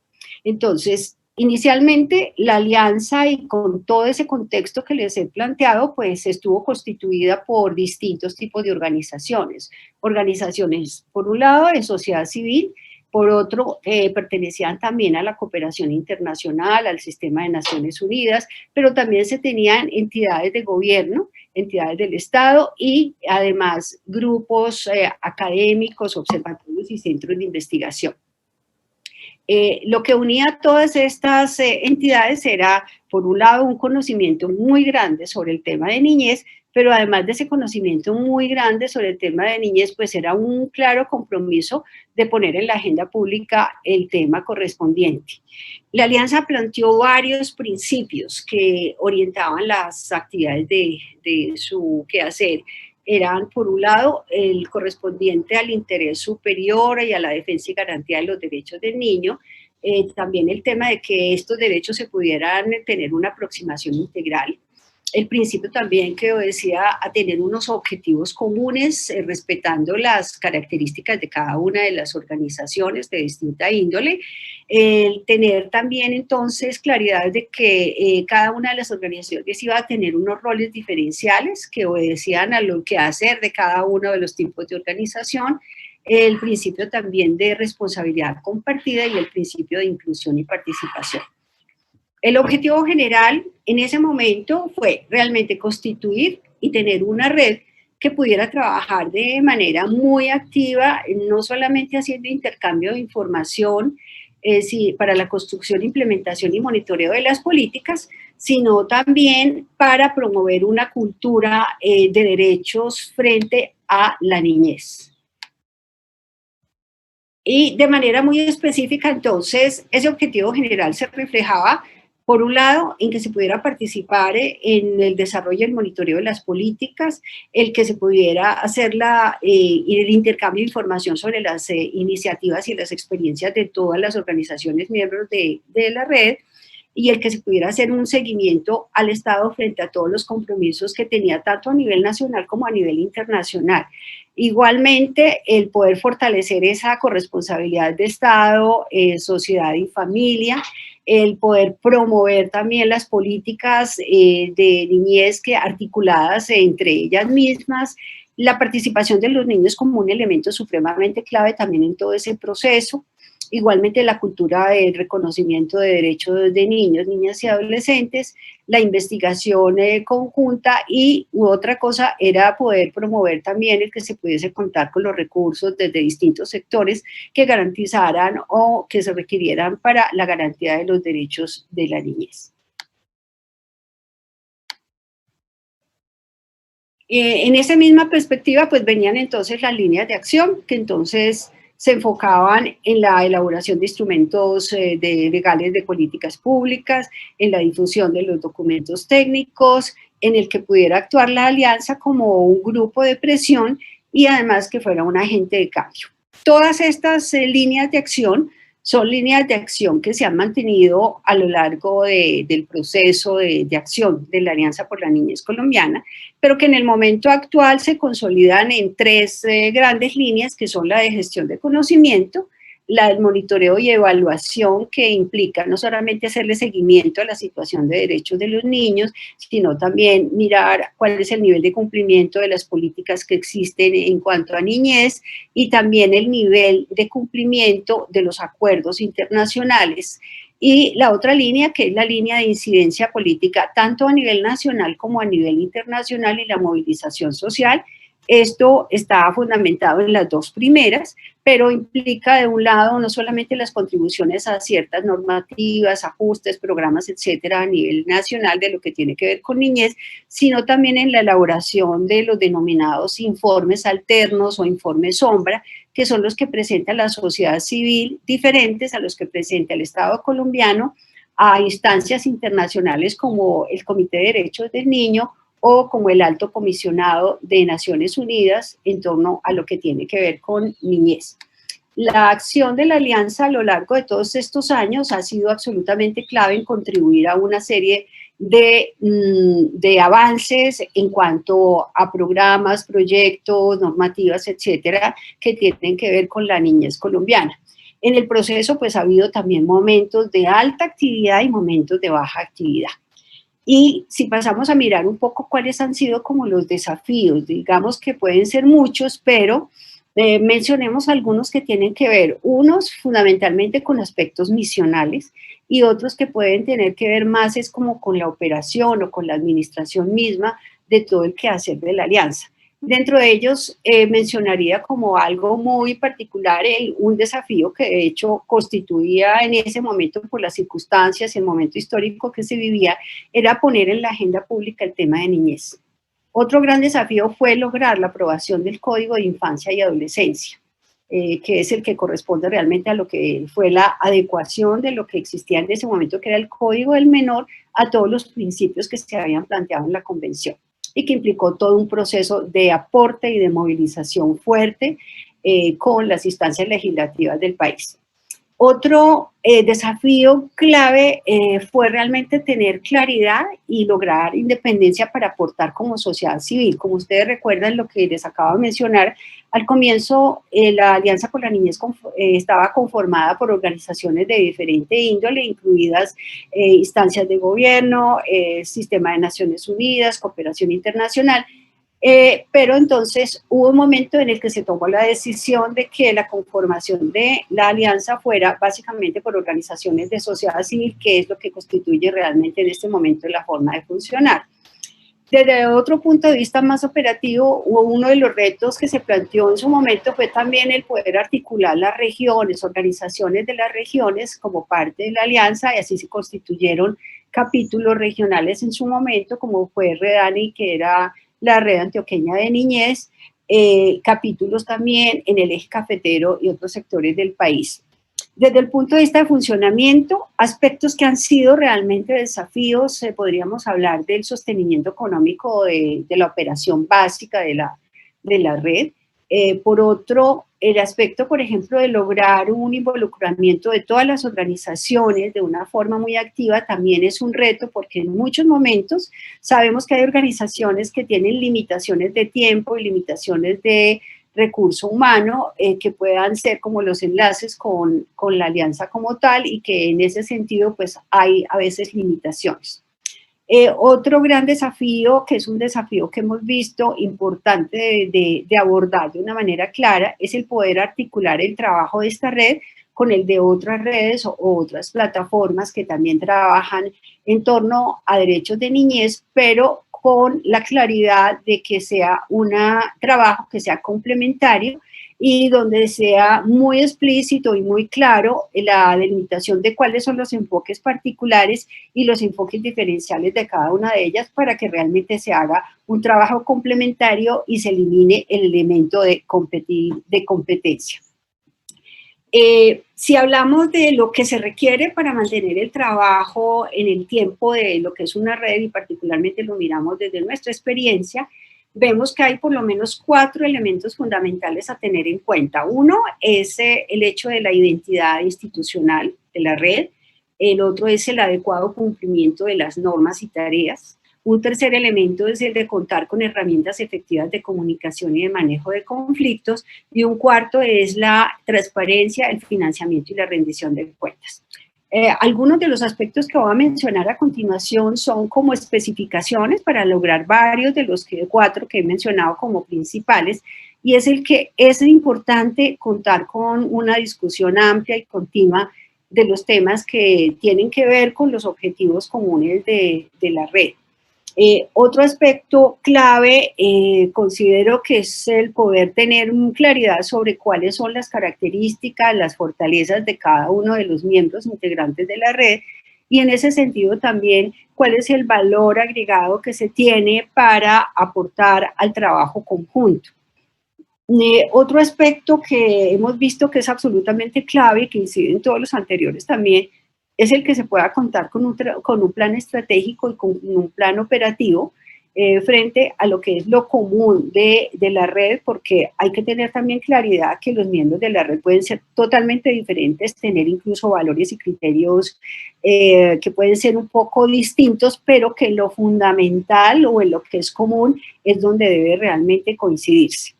Entonces, inicialmente, la alianza y con todo ese contexto que les he planteado, pues estuvo constituida por distintos tipos de organizaciones. Organizaciones, por un lado, de sociedad civil, por otro, pertenecían también a la cooperación internacional, al sistema de Naciones Unidas, pero también se tenían entidades de gobierno, entidades del Estado y además grupos académicos, observatorios y centros de investigación. Lo que unía a todas estas entidades era, por un lado, un conocimiento muy grande sobre el tema de niñez, pero además de ese conocimiento muy grande sobre el tema de niñez, pues era un claro compromiso de poner en la agenda pública el tema correspondiente. La Alianza planteó varios principios que orientaban las actividades de su quehacer. Eran, por un lado, el correspondiente al interés superior y a la defensa y garantía de los derechos del niño, también el tema de que estos derechos se pudieran tener una aproximación integral, el principio también que obedecía a tener unos objetivos comunes, respetando las características de cada una de las organizaciones de distinta índole, el tener también entonces claridad de que cada una de las organizaciones iba a tener unos roles diferenciales que obedecían a lo que hacer de cada uno de los tipos de organización, el principio también de responsabilidad compartida y el principio de inclusión y participación. El objetivo general en ese momento fue realmente constituir y tener una red que pudiera trabajar de manera muy activa, no solamente haciendo intercambio de información para la construcción, implementación y monitoreo de las políticas, sino también para promover una cultura de derechos frente a la niñez. Y de manera muy específica, entonces, ese objetivo general se reflejaba, por un lado, en que se pudiera participar en el desarrollo y el monitoreo de las políticas, el que se pudiera hacer y el intercambio de información sobre las iniciativas y las experiencias de todas las organizaciones miembros de la red, y el que se pudiera hacer un seguimiento al Estado frente a todos los compromisos que tenía tanto a nivel nacional como a nivel internacional. Igualmente, el poder fortalecer esa corresponsabilidad de Estado, sociedad y familia, el poder promover también las políticas de niñez que articuladas entre ellas mismas, la participación de los niños como un elemento supremamente clave también en todo ese proceso. Igualmente la cultura de reconocimiento de derechos de niños, niñas y adolescentes, la investigación conjunta, y otra cosa era poder promover también el que se pudiese contar con los recursos desde distintos sectores que garantizaran o que se requirieran para la garantía de los derechos de la niñez. En esa misma perspectiva, pues venían entonces las líneas de acción, que entonces se enfocaban en la elaboración de instrumentos legales de políticas públicas, en la difusión de los documentos técnicos, en el que pudiera actuar la alianza como un grupo de presión y además que fuera un agente de cambio. Todas estas líneas de acción son líneas de acción que se han mantenido a lo largo del proceso de acción de la Alianza por la Niñez Colombiana, pero que en el momento actual se consolidan en tres grandes líneas, que son la de gestión de conocimiento, la del monitoreo y evaluación, que implica no solamente hacerle seguimiento a la situación de derechos de los niños, sino también mirar cuál es el nivel de cumplimiento de las políticas que existen en cuanto a niñez, y también el nivel de cumplimiento de los acuerdos internacionales. Y la otra línea, que es la línea de incidencia política, tanto a nivel nacional como a nivel internacional, y la movilización social. Esto está fundamentado en las dos primeras, pero implica de un lado no solamente las contribuciones a ciertas normativas, ajustes, programas, etcétera, a nivel nacional de lo que tiene que ver con niñez, sino también en la elaboración de los denominados informes alternos o informes sombra, que son los que presenta la sociedad civil, diferentes a los que presenta el Estado colombiano a instancias internacionales como el Comité de Derechos del Niño o como el Alto Comisionado de Naciones Unidas en torno a lo que tiene que ver con niñez. La acción de la Alianza a lo largo de todos estos años ha sido absolutamente clave en contribuir a una serie de avances en cuanto a programas, proyectos, normativas, etcétera, que tienen que ver con la niñez colombiana. En el proceso, pues, ha habido también momentos de alta actividad y momentos de baja actividad. Y si pasamos a mirar un poco cuáles han sido como los desafíos, digamos que pueden ser muchos, pero mencionemos algunos que tienen que ver, unos fundamentalmente con aspectos misionales y otros que pueden tener que ver más es como con la operación o con la administración misma de todo el quehacer de la alianza. Dentro de ellos mencionaría como algo muy particular un desafío que de hecho constituía en ese momento por las circunstancias y el momento histórico que se vivía, era poner en la agenda pública el tema de niñez. Otro gran desafío fue lograr la aprobación del Código de Infancia y Adolescencia, que es el que corresponde realmente a lo que fue la adecuación de lo que existía en ese momento, que era el Código del Menor, a todos los principios que se habían planteado en la Convención, y que implicó todo un proceso de aporte y de movilización fuerte con las instancias legislativas del país. Otro desafío clave fue realmente tener claridad y lograr independencia para aportar como sociedad civil. Como ustedes recuerdan lo que les acabo de mencionar, al comienzo la Alianza por la Niñez estaba conformada por organizaciones de diferente índole, incluidas instancias de gobierno, Sistema de Naciones Unidas, cooperación internacional. Pero entonces hubo un momento en el que se tomó la decisión de que la conformación de la alianza fuera básicamente por organizaciones de sociedad civil, que es lo que constituye realmente en este momento la forma de funcionar. Desde otro punto de vista más operativo, uno de los retos que se planteó en su momento fue también el poder articular las regiones, organizaciones de las regiones como parte de la alianza, y así se constituyeron capítulos regionales en su momento, como fue REDANI, que era la Red Antioqueña de Niñez, capítulos también en el eje cafetero y otros sectores del país. Desde el punto de vista de funcionamiento, aspectos que han sido realmente desafíos, podríamos hablar del sostenimiento económico de la operación básica de la red. Por otro, el aspecto, por ejemplo, de lograr un involucramiento de todas las organizaciones de una forma muy activa también es un reto, porque en muchos momentos sabemos que hay organizaciones que tienen limitaciones de tiempo y limitaciones de recurso humano que puedan ser como los enlaces con la alianza como tal, y que en ese sentido pues hay a veces limitaciones. Otro gran desafío, que es un desafío que hemos visto importante de abordar de una manera clara, es el poder articular el trabajo de esta red con el de otras redes o otras plataformas que también trabajan en torno a derechos de niñez, pero con la claridad de que sea un trabajo que sea complementario y donde sea muy explícito y muy claro la delimitación de cuáles son los enfoques particulares y los enfoques diferenciales de cada una de ellas, para que realmente se haga un trabajo complementario y se elimine el elemento de competencia. Si hablamos de lo que se requiere para mantener el trabajo en el tiempo de lo que es una red, y particularmente lo miramos desde nuestra experiencia, vemos que hay por lo menos 4 elementos fundamentales a tener en cuenta. Uno es el hecho de la identidad institucional de la red. El otro es el adecuado cumplimiento de las normas y tareas. Un tercer elemento es el de contar con herramientas efectivas de comunicación y de manejo de conflictos. Y un cuarto es la transparencia, el financiamiento y la rendición de cuentas. Algunos de los aspectos que voy a mencionar a continuación son como especificaciones para lograr varios de los 4 que he mencionado como principales, y es el que es importante contar con una discusión amplia y continua de los temas que tienen que ver con los objetivos comunes de la red. Otro aspecto clave considero que es el poder tener claridad sobre cuáles son las características, las fortalezas de cada uno de los miembros integrantes de la red, y en ese sentido también cuál es el valor agregado que se tiene para aportar al trabajo conjunto. Otro aspecto que hemos visto que es absolutamente clave y que incide en todos los anteriores también, es el que se pueda contar con un plan estratégico y con un plan operativo frente a lo que es lo común de la red, porque hay que tener también claridad que los miembros de la red pueden ser totalmente diferentes, tener incluso valores y criterios que pueden ser un poco distintos, pero que lo fundamental o en lo que es común es donde debe realmente coincidirse.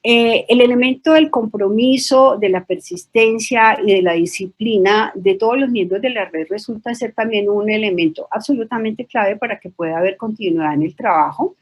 El elemento del compromiso, de la persistencia y de la disciplina de todos los miembros de la red resulta ser también un elemento absolutamente clave para que pueda haber continuidad en el trabajo.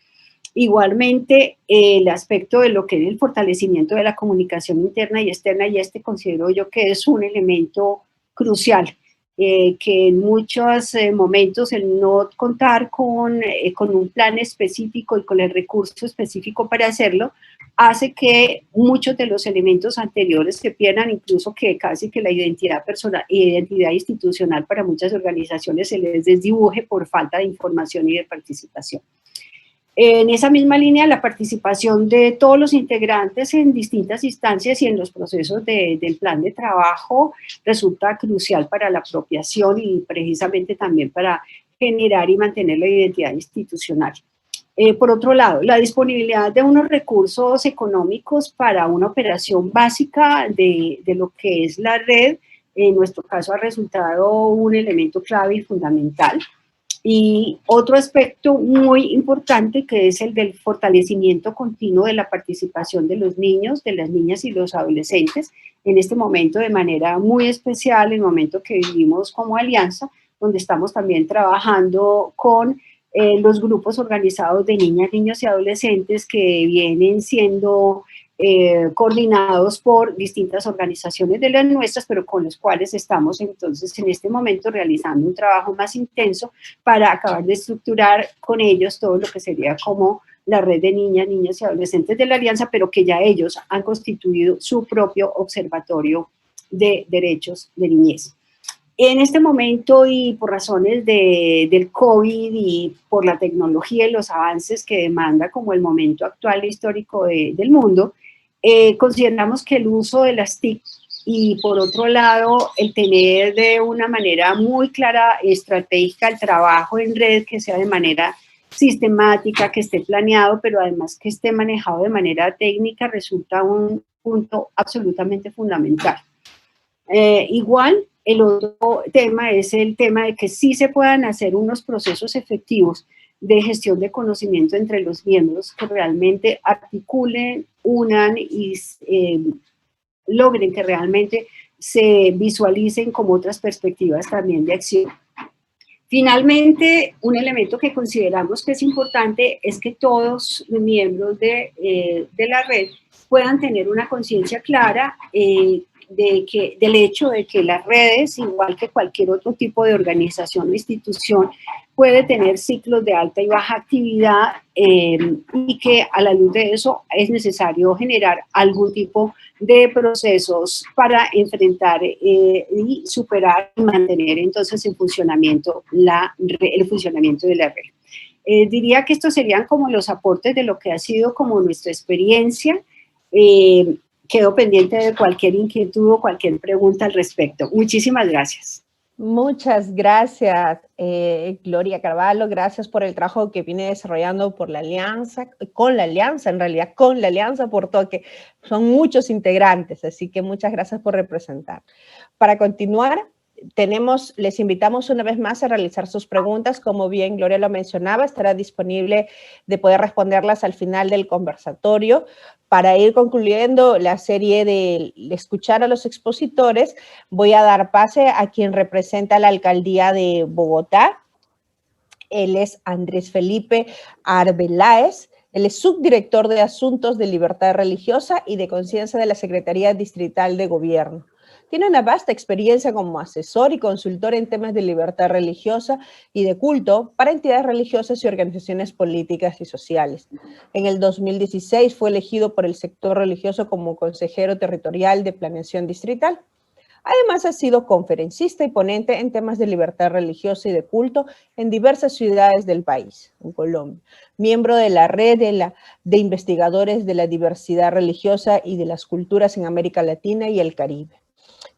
Igualmente, el aspecto de lo que es el fortalecimiento de la comunicación interna y externa, y considero yo que es un elemento crucial, que en muchos momentos el no contar con un plan específico y con el recurso específico para hacerlo, hace que muchos de los elementos anteriores se pierdan, incluso que casi que la identidad personal y identidad institucional para muchas organizaciones se les desdibuje por falta de información y de participación. En esa misma línea, la participación de todos los integrantes en distintas instancias y en los procesos del plan de trabajo resulta crucial para la apropiación y precisamente también para generar y mantener la identidad institucional. Por otro lado, la disponibilidad de unos recursos económicos para una operación básica de lo que es la red, en nuestro caso ha resultado un elemento clave y fundamental. Y otro aspecto muy importante, que es el del fortalecimiento continuo de la participación de los niños, de las niñas y los adolescentes, en este momento de manera muy especial, el momento que vivimos como alianza, donde estamos también trabajando con los grupos organizados de niñas, niños y adolescentes que vienen siendo coordinados por distintas organizaciones de las nuestras, pero con los cuales estamos entonces en este momento realizando un trabajo más intenso para acabar de estructurar con ellos todo lo que sería como la red de niñas, niños y adolescentes de la alianza, pero que ya ellos han constituido su propio observatorio de derechos de niñez. En este momento y por razones del COVID y por la tecnología y los avances que demanda como el momento actual histórico del mundo, consideramos que el uso de las TIC y por otro lado el tener de una manera muy clara, estratégica, el trabajo en red que sea de manera sistemática, que esté planeado, pero además que esté manejado de manera técnica, resulta un punto absolutamente fundamental. Igual, el otro tema es el tema de que sí se puedan hacer unos procesos efectivos de gestión de conocimiento entre los miembros que realmente articulen, unan y logren que realmente se visualicen como otras perspectivas también de acción. Finalmente, un elemento que consideramos que es importante es que todos los miembros de la red puedan tener una conciencia clara del hecho de que las redes, igual que cualquier otro tipo de organización o institución, puede tener ciclos de alta y baja actividad y que a la luz de eso es necesario generar algún tipo de procesos para enfrentar y superar y mantener entonces el funcionamiento de la red. Diría que estos serían como los aportes de lo que ha sido como nuestra experiencia. Quedo pendiente de cualquier inquietud o cualquier pregunta al respecto. Muchísimas gracias. Muchas gracias, Gloria Carvalho. Gracias por el trabajo que viene desarrollando por la Alianza, con la Alianza por Toque. Son muchos integrantes, así que muchas gracias por representar. Para continuar, les invitamos una vez más a realizar sus preguntas. Como bien Gloria lo mencionaba, estará disponible de poder responderlas al final del conversatorio. Para ir concluyendo la serie de escuchar a los expositores, voy a dar pase a quien representa la Alcaldía de Bogotá. Él es Andrés Felipe Arbeláez. Él es subdirector de Asuntos de Libertad Religiosa y de Conciencia de la Secretaría Distrital de Gobierno. Tiene una vasta experiencia como asesor y consultor en temas de libertad religiosa y de culto para entidades religiosas y organizaciones políticas y sociales. En el 2016 fue elegido por el sector religioso como consejero territorial de planeación distrital. Además, ha sido conferencista y ponente en temas de libertad religiosa y de culto en diversas ciudades del país, en Colombia. Miembro de la red de investigadores de la diversidad religiosa y de las culturas en América Latina y el Caribe,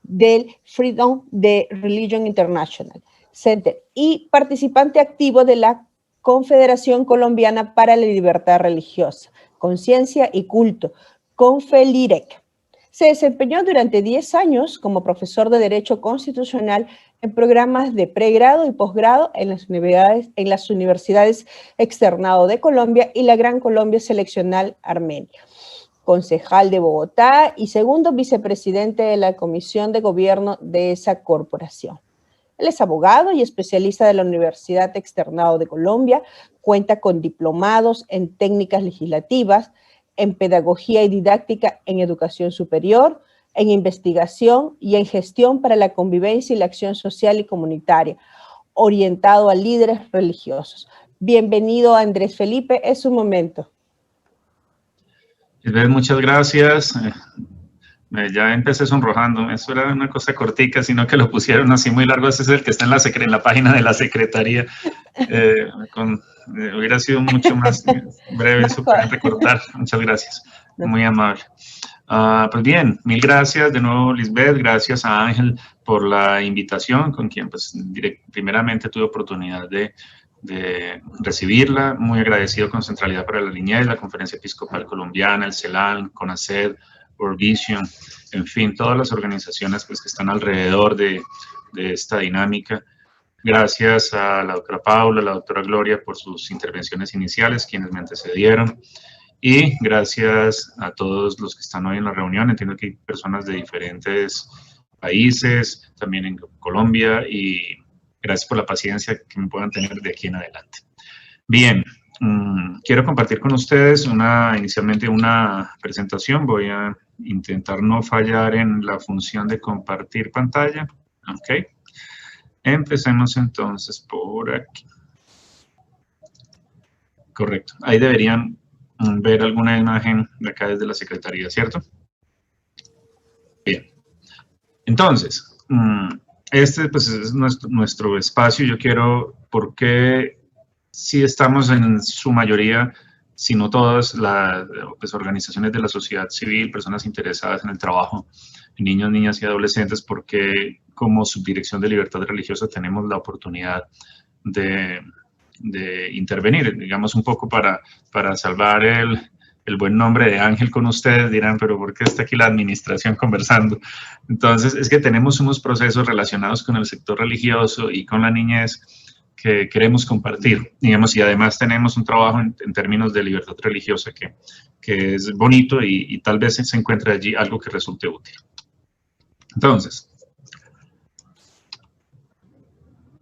del Freedom de Religion International Center y participante activo de la Confederación Colombiana para la Libertad Religiosa, Conciencia y Culto, CONFELIREC. Se desempeñó durante 10 años como profesor de Derecho Constitucional en programas de pregrado y posgrado en las universidades Externado de Colombia y la Gran Colombia Seleccional Armenia. Concejal de Bogotá y segundo vicepresidente de la Comisión de Gobierno de esa corporación. Él es abogado y especialista de la Universidad Externado de Colombia, cuenta con diplomados en técnicas legislativas, en pedagogía y didáctica en educación superior, en investigación y en gestión para la convivencia y la acción social y comunitaria, orientado a líderes religiosos. Bienvenido, Andrés Felipe, es su momento. Muchas gracias. Ya empecé sonrojando. Eso era una cosa cortica, sino que lo pusieron así muy largo. Ese es el que está en la página de la Secretaría. Hubiera sido mucho más breve, eso pueden recortar. Muchas gracias. Muy amable. Pues bien, mil gracias de nuevo, Lisbeth. Gracias a Ángel por la invitación, con quien pues primeramente tuve oportunidad de recibirla, muy agradecido con Centralidad para la Niñez, la Conferencia Episcopal Colombiana, el CELAN, CONACED, World Vision, en fin, todas las organizaciones pues, que están alrededor de esta dinámica. Gracias a la doctora Paula, a la doctora Gloria por sus intervenciones iniciales, quienes me antecedieron, y gracias a todos los que están hoy en la reunión. Entiendo que hay personas de diferentes países, también en Colombia, y gracias por la paciencia que me puedan tener de aquí en adelante. Bien, quiero compartir con ustedes inicialmente una presentación. Voy a intentar no fallar en la función de compartir pantalla. Ok. Empecemos entonces por aquí. Correcto. Ahí deberían ver alguna imagen de acá desde la Secretaría, ¿cierto? Bien. Entonces, este pues, es nuestro espacio. Yo quiero, porque sí estamos en su mayoría, si no todas, las organizaciones de la sociedad civil, personas interesadas en el trabajo en niños, niñas y adolescentes, porque como Subdirección de Libertad Religiosa tenemos la oportunidad de intervenir, digamos, un poco para salvar el buen nombre de Ángel con ustedes. Dirán, pero ¿por qué está aquí la administración conversando? Entonces, es que tenemos unos procesos relacionados con el sector religioso y con la niñez que queremos compartir, digamos, y además tenemos un trabajo en términos de libertad religiosa que es bonito y tal vez se encuentre allí algo que resulte útil. Entonces,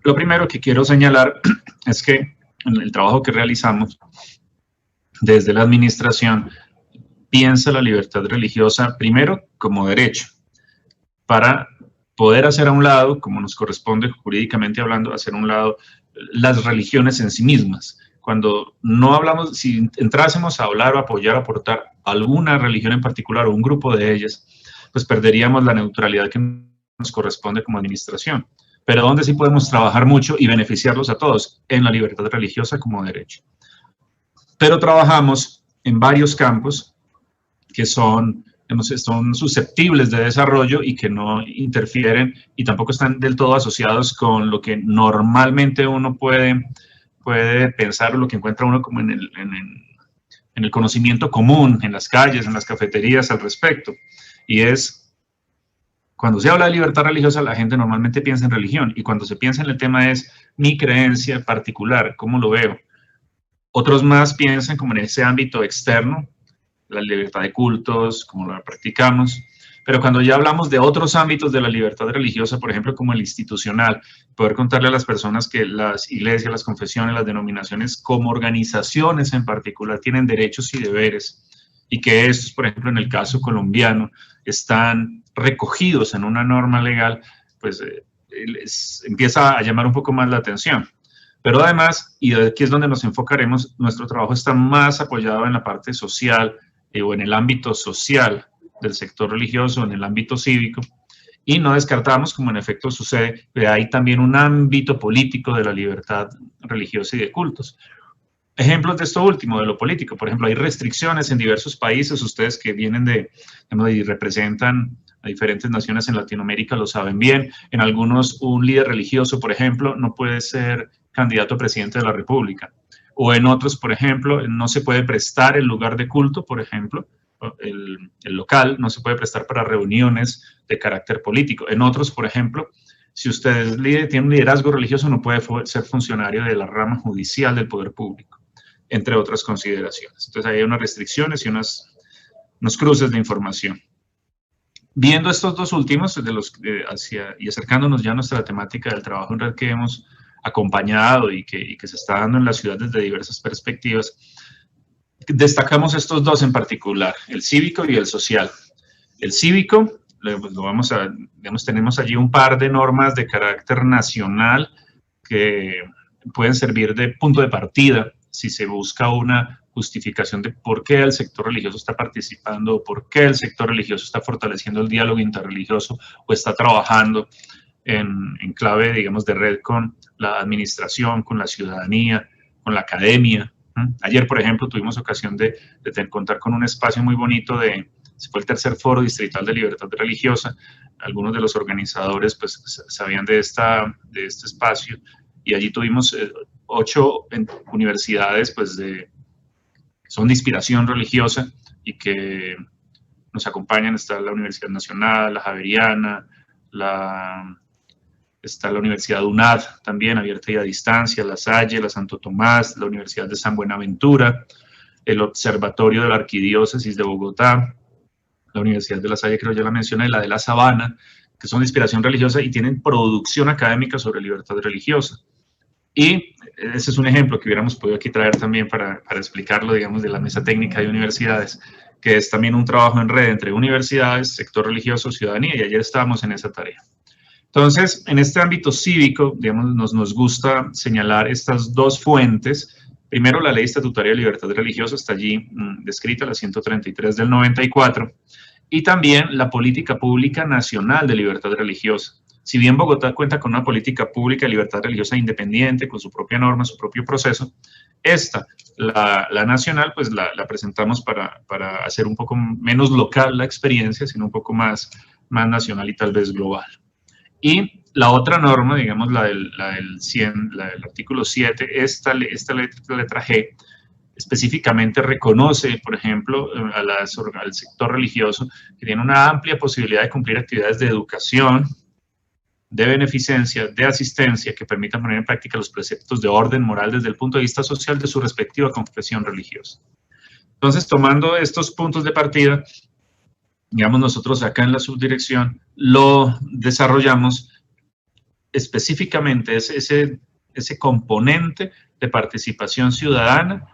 lo primero que quiero señalar es que en el trabajo que realizamos desde la administración piensa la libertad religiosa primero como derecho, para poder hacer a un lado, como nos corresponde jurídicamente hablando, hacer a un lado las religiones en sí mismas. Cuando no hablamos, si entrásemos a hablar o apoyar, aportar alguna religión en particular o un grupo de ellas, pues perderíamos la neutralidad que nos corresponde como administración. Pero donde sí podemos trabajar mucho y beneficiarlos a todos, en la libertad religiosa como derecho. Pero trabajamos en varios campos que son susceptibles de desarrollo y que no interfieren y tampoco están del todo asociados con lo que normalmente uno puede pensar, o lo que encuentra uno como en el conocimiento común, en las calles, en las cafeterías al respecto. Y es, cuando se habla de libertad religiosa, la gente normalmente piensa en religión, y cuando se piensa en el tema es mi creencia particular, cómo lo veo. Otros más piensan como en ese ámbito externo, la libertad de cultos, como la practicamos, pero cuando ya hablamos de otros ámbitos de la libertad religiosa, por ejemplo, como el institucional, poder contarle a las personas que las iglesias, las confesiones, las denominaciones, como organizaciones en particular, tienen derechos y deberes, y que estos, por ejemplo, en el caso colombiano, están recogidos en una norma legal, pues les empieza a llamar un poco más la atención. Pero además, y aquí es donde nos enfocaremos, nuestro trabajo está más apoyado en la parte social, o en el ámbito social del sector religioso, en el ámbito cívico, y no descartamos, como en efecto sucede, que hay también un ámbito político de la libertad religiosa y de cultos. Ejemplos de esto último, de lo político, por ejemplo, hay restricciones en diversos países, ustedes que vienen y representan a diferentes naciones en Latinoamérica lo saben bien. En algunos, un líder religioso, por ejemplo, no puede ser candidato a presidente de la República. O en otros, por ejemplo, no se puede prestar el lugar de culto, por ejemplo, el local, no se puede prestar para reuniones de carácter político. En otros, por ejemplo, si usted tiene un liderazgo religioso, no puede ser funcionario de la rama judicial del poder público, entre otras consideraciones. Entonces, hay unas restricciones y unos cruces de información. Viendo estos dos últimos, y acercándonos ya a nuestra temática del trabajo en red que hemos acompañado y que se está dando en la ciudad desde diversas perspectivas, destacamos estos dos en particular, el cívico y el social. El cívico, tenemos allí un par de normas de carácter nacional que pueden servir de punto de partida si se busca una justificación de por qué el sector religioso está participando, o por qué el sector religioso está fortaleciendo el diálogo interreligioso o está trabajando en clave, digamos, de red con la administración, con la ciudadanía, con la academia. Ayer, por ejemplo, tuvimos ocasión de contar con un espacio muy bonito se fue el tercer foro distrital de libertad religiosa. Algunos de los organizadores pues sabían de este espacio, y allí tuvimos 8 universidades pues son de inspiración religiosa y que nos acompañan. Está la Universidad Nacional, la Javeriana, está la Universidad UNAD también, abierta y a distancia, la Salle, la Santo Tomás, la Universidad de San Buenaventura, el Observatorio de la Arquidiócesis de Bogotá, la Universidad de la Salle, creo ya la mencioné, la de la Sabana, que son de inspiración religiosa y tienen producción académica sobre libertad religiosa. Y ese es un ejemplo que hubiéramos podido aquí traer también para explicarlo, digamos, de la mesa técnica de universidades, que es también un trabajo en red entre universidades, sector religioso, ciudadanía, y ayer estábamos en esa tarea. Entonces, en este ámbito cívico, digamos, nos gusta señalar estas dos fuentes. Primero, la Ley Estatutaria de Libertad Religiosa, está allí descrita, la 133 del 94, y también la Política Pública Nacional de Libertad Religiosa, Si bien Bogotá cuenta con una política pública de libertad religiosa independiente, con su propia norma, su propio proceso, la nacional, pues la presentamos para hacer un poco menos local la experiencia, sino un poco más nacional y tal vez global. Y la otra norma, digamos, la del artículo 7, esta letra G, específicamente reconoce, por ejemplo, al sector religioso, que tiene una amplia posibilidad de cumplir actividades de educación, de beneficencia, de asistencia, que permitan poner en práctica los preceptos de orden moral desde el punto de vista social de su respectiva confesión religiosa. Entonces, tomando estos puntos de partida, digamos, nosotros acá en la subdirección lo desarrollamos específicamente, ese componente de participación ciudadana,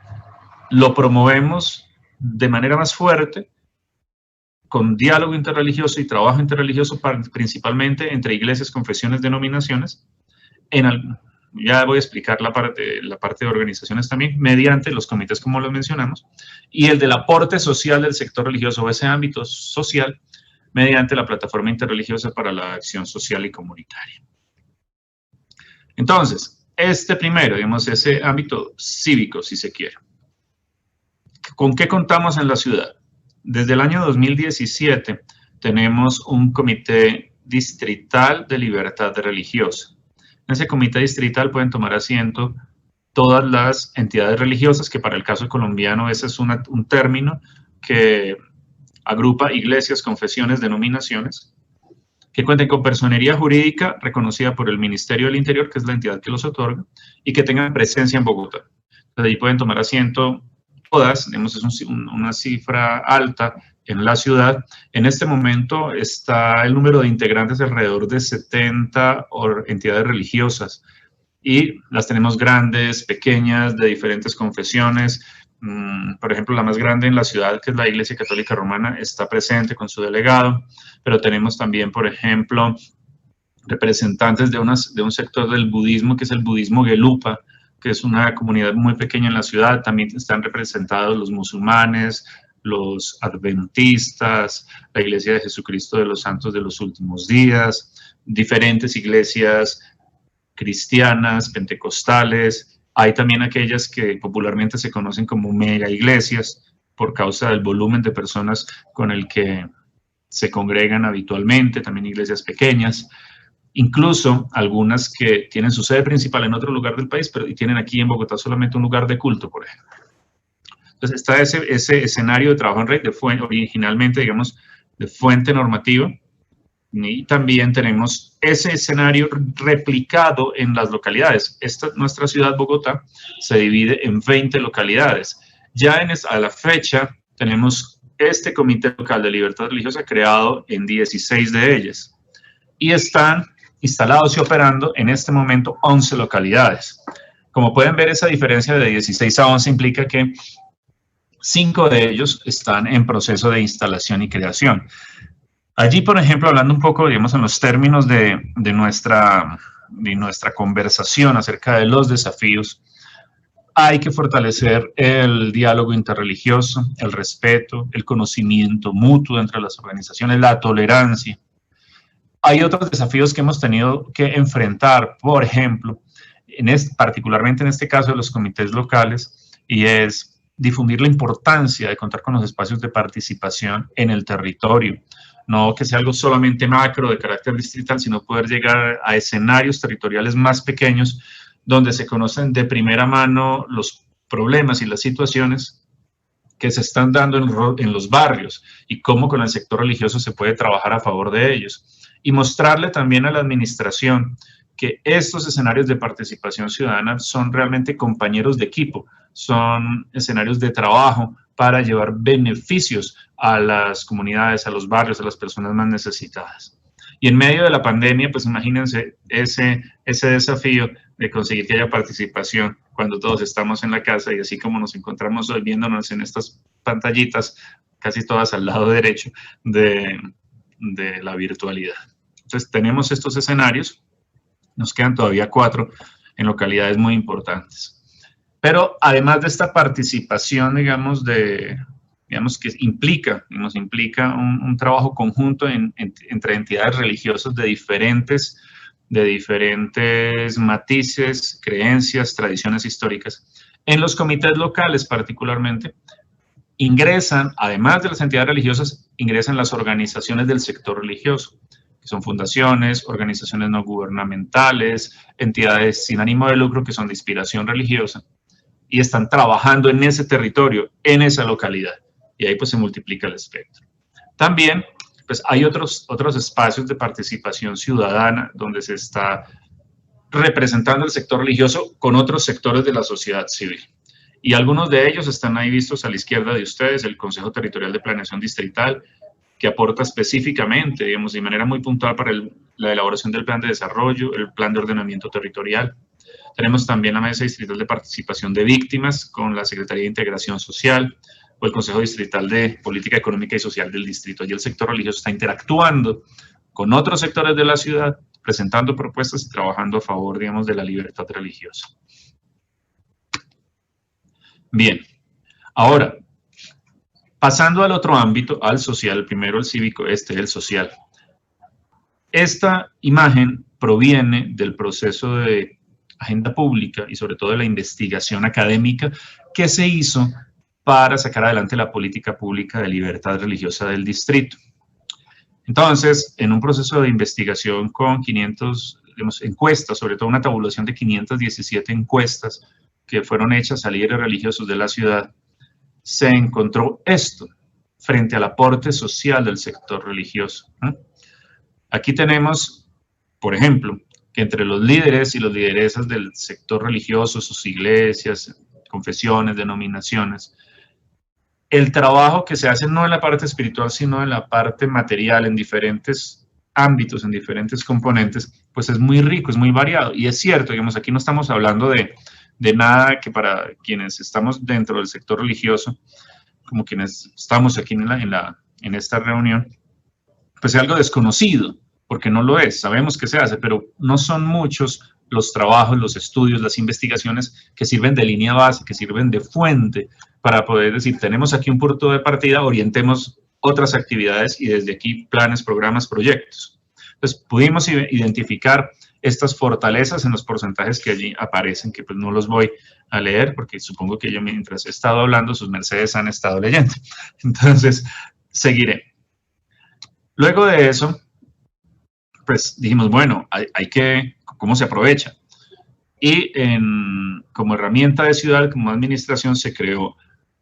lo promovemos de manera más fuerte, con diálogo interreligioso y trabajo interreligioso, principalmente entre iglesias, confesiones, denominaciones. Ya voy a explicar la parte de organizaciones también, mediante los comités, como lo mencionamos, y el del aporte social del sector religioso o ese ámbito social, mediante la plataforma interreligiosa para la acción social y comunitaria. Entonces, primero, digamos, ese ámbito cívico, si se quiere. ¿Con qué contamos en la ciudad? Desde el año 2017 tenemos un comité distrital de libertad religiosa. En ese comité distrital pueden tomar asiento todas las entidades religiosas, que para el caso colombiano ese es un término que agrupa iglesias, confesiones, denominaciones, que cuenten con personería jurídica reconocida por el Ministerio del Interior, que es la entidad que los otorga, y que tengan presencia en Bogotá. Entonces, ahí pueden tomar asiento todas, digamos, es una cifra alta en la ciudad. En este momento está el número de integrantes alrededor de 70 entidades religiosas, y las tenemos grandes, pequeñas, de diferentes confesiones. Por ejemplo, la más grande en la ciudad, que es la Iglesia Católica Romana, está presente con su delegado, pero tenemos también, por ejemplo, representantes de un sector del budismo, que es el budismo Gelupa, que es una comunidad muy pequeña en la ciudad. También están representados los musulmanes, los adventistas, la Iglesia de Jesucristo de los Santos de los Últimos Días, diferentes iglesias cristianas, pentecostales. Hay también aquellas que popularmente se conocen como mega iglesias, por causa del volumen de personas con el que se congregan habitualmente, también iglesias pequeñas. Incluso algunas que tienen su sede principal en otro lugar del país, pero tienen aquí en Bogotá solamente un lugar de culto, por ejemplo. Entonces está ese escenario de trabajo en red, originalmente, digamos, de fuente normativa, y también tenemos ese escenario replicado en las localidades. Nuestra ciudad, Bogotá, se divide en 20 localidades. Ya a la fecha tenemos este Comité Local de Libertad Religiosa creado en 16 de ellas, y están instalados y operando en este momento 11 localidades. Como pueden ver, esa diferencia de 16 a 11 implica que 5 de ellos están en proceso de instalación y creación. Allí, por ejemplo, hablando un poco, digamos, en los términos de nuestra conversación acerca de los desafíos, hay que fortalecer el diálogo interreligioso, el respeto, el conocimiento mutuo entre las organizaciones, la tolerancia. Hay otros desafíos que hemos tenido que enfrentar, por ejemplo, particularmente en este caso de los comités locales, y es difundir la importancia de contar con los espacios de participación en el territorio. No que sea algo solamente macro de carácter distrital, sino poder llegar a escenarios territoriales más pequeños donde se conocen de primera mano los problemas y las situaciones que se están dando en los barrios y cómo con el sector religioso se puede trabajar a favor de ellos. Y mostrarle también a la administración que estos escenarios de participación ciudadana son realmente compañeros de equipo, son escenarios de trabajo para llevar beneficios a las comunidades, a los barrios, a las personas más necesitadas. Y en medio de la pandemia, pues imagínense ese desafío de conseguir que haya participación cuando todos estamos en la casa, y así como nos encontramos hoy viéndonos en estas pantallitas, casi todas al lado derecho de la virtualidad. Entonces tenemos estos escenarios, nos quedan todavía 4 en localidades muy importantes. Pero además de esta participación, digamos, de digamos que implica un trabajo conjunto entre entidades religiosas de diferentes matices, creencias, tradiciones históricas. En los comités locales particularmente, ingresan, además de las entidades religiosas, ingresan las organizaciones del sector religioso, que son fundaciones, organizaciones no gubernamentales, entidades sin ánimo de lucro que son de inspiración religiosa, y están trabajando en ese territorio, en esa localidad, y ahí pues se multiplica el espectro. También pues hay otros espacios de participación ciudadana donde se está representando el sector religioso con otros sectores de la sociedad civil. Y algunos de ellos están ahí vistos a la izquierda de ustedes, el Consejo Territorial de Planeación Distrital, que aporta específicamente, digamos, de manera muy puntual para la elaboración del plan de desarrollo, el plan de ordenamiento territorial. Tenemos también la Mesa Distrital de Participación de Víctimas con la Secretaría de Integración Social o el Consejo Distrital de Política Económica y Social del distrito. Allí el sector religioso está interactuando con otros sectores de la ciudad, presentando propuestas y trabajando a favor, digamos, de la libertad religiosa. Bien, ahora, pasando al otro ámbito, al social, primero el cívico, el social. Esta imagen proviene del proceso de agenda pública y sobre todo de la investigación académica que se hizo para sacar adelante la política pública de libertad religiosa del distrito. Entonces, en un proceso de investigación con 500 encuestas, sobre todo una tabulación de 517 encuestas que fueron hechas a líderes religiosos de la ciudad, se encontró esto frente al aporte social del sector religioso. Aquí tenemos, por ejemplo, que entre los líderes y las lideresas del sector religioso, sus iglesias, confesiones, denominaciones, el trabajo que se hace no en la parte espiritual, sino en la parte material, en diferentes ámbitos, en diferentes componentes, pues es muy rico, es muy variado. Y es cierto, digamos, aquí no estamos hablando de nada que para quienes estamos dentro del sector religioso, como quienes estamos aquí en esta reunión, pues es algo desconocido, porque no lo es, sabemos que se hace, pero no son muchos los trabajos, los estudios, las investigaciones que sirven de línea base, que sirven de fuente para poder decir, tenemos aquí un punto de partida, orientemos otras actividades y desde aquí planes, programas, proyectos. Entonces pudimos identificar estas fortalezas en los porcentajes que allí aparecen, que pues no los voy a leer porque supongo que yo mientras he estado hablando sus mercedes han estado leyendo. Entonces seguiré. Luego de eso, pues dijimos, bueno, hay que, ¿cómo se aprovecha? Y como herramienta de ciudad, como administración, se creó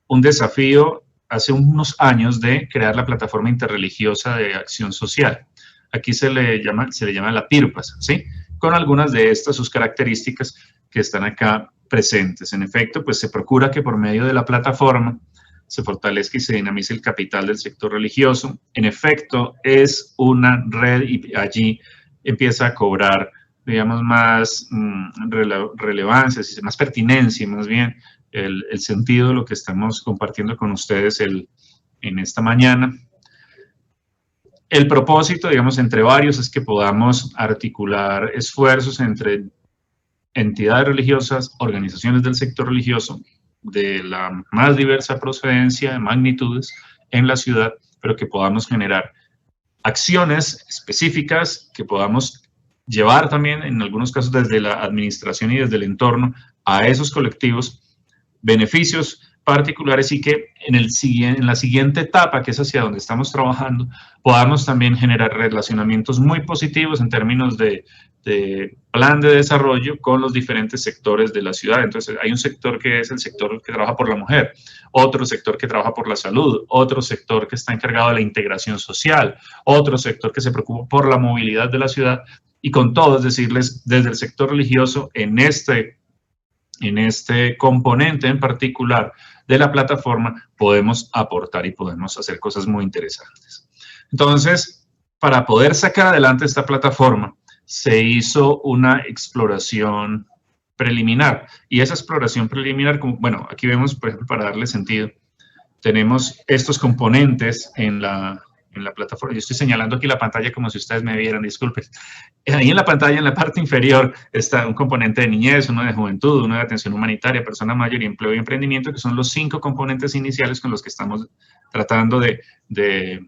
un desafío hace unos años de crear la plataforma interreligiosa de acción social. Aquí se le llama la PIRPAS, ¿sí? Con algunas de estas, sus características que están acá presentes. En efecto, pues se procura que por medio de la plataforma se fortalezca y se dinamice el capital del sector religioso. En efecto, es una red y allí empieza a cobrar, digamos, más relevancia, más pertinencia, más bien, el sentido de lo que estamos compartiendo con ustedes en esta mañana. El propósito, digamos, entre varios, es que podamos articular esfuerzos entre entidades religiosas, organizaciones del sector religioso, de la más diversa procedencia, de magnitudes en la ciudad, pero que podamos generar acciones específicas, que podamos llevar también, en algunos casos, desde la administración y desde el entorno, a esos colectivos beneficios particulares y que en la siguiente etapa, que es hacia donde estamos trabajando, podamos también generar relacionamientos muy positivos en términos de plan de desarrollo con los diferentes sectores de la ciudad. Entonces, hay un sector que es el sector que trabaja por la mujer, otro sector que trabaja por la salud, otro sector que está encargado de la integración social, otro sector que se preocupa por la movilidad de la ciudad, y con todos decirles, desde el sector religioso, en este componente en particular de la plataforma, podemos aportar y podemos hacer cosas muy interesantes. Entonces, para poder sacar adelante esta plataforma, se hizo una exploración preliminar. Y esa exploración preliminar, bueno, aquí vemos, por ejemplo, para darle sentido, tenemos estos componentes en la la plataforma. Yo estoy señalando aquí la pantalla como si ustedes me vieran, disculpen. Ahí en la pantalla, en la parte inferior, está un componente de niñez, uno de juventud, uno de atención humanitaria, persona mayor y empleo y emprendimiento, que son los 5 componentes iniciales con los que estamos tratando de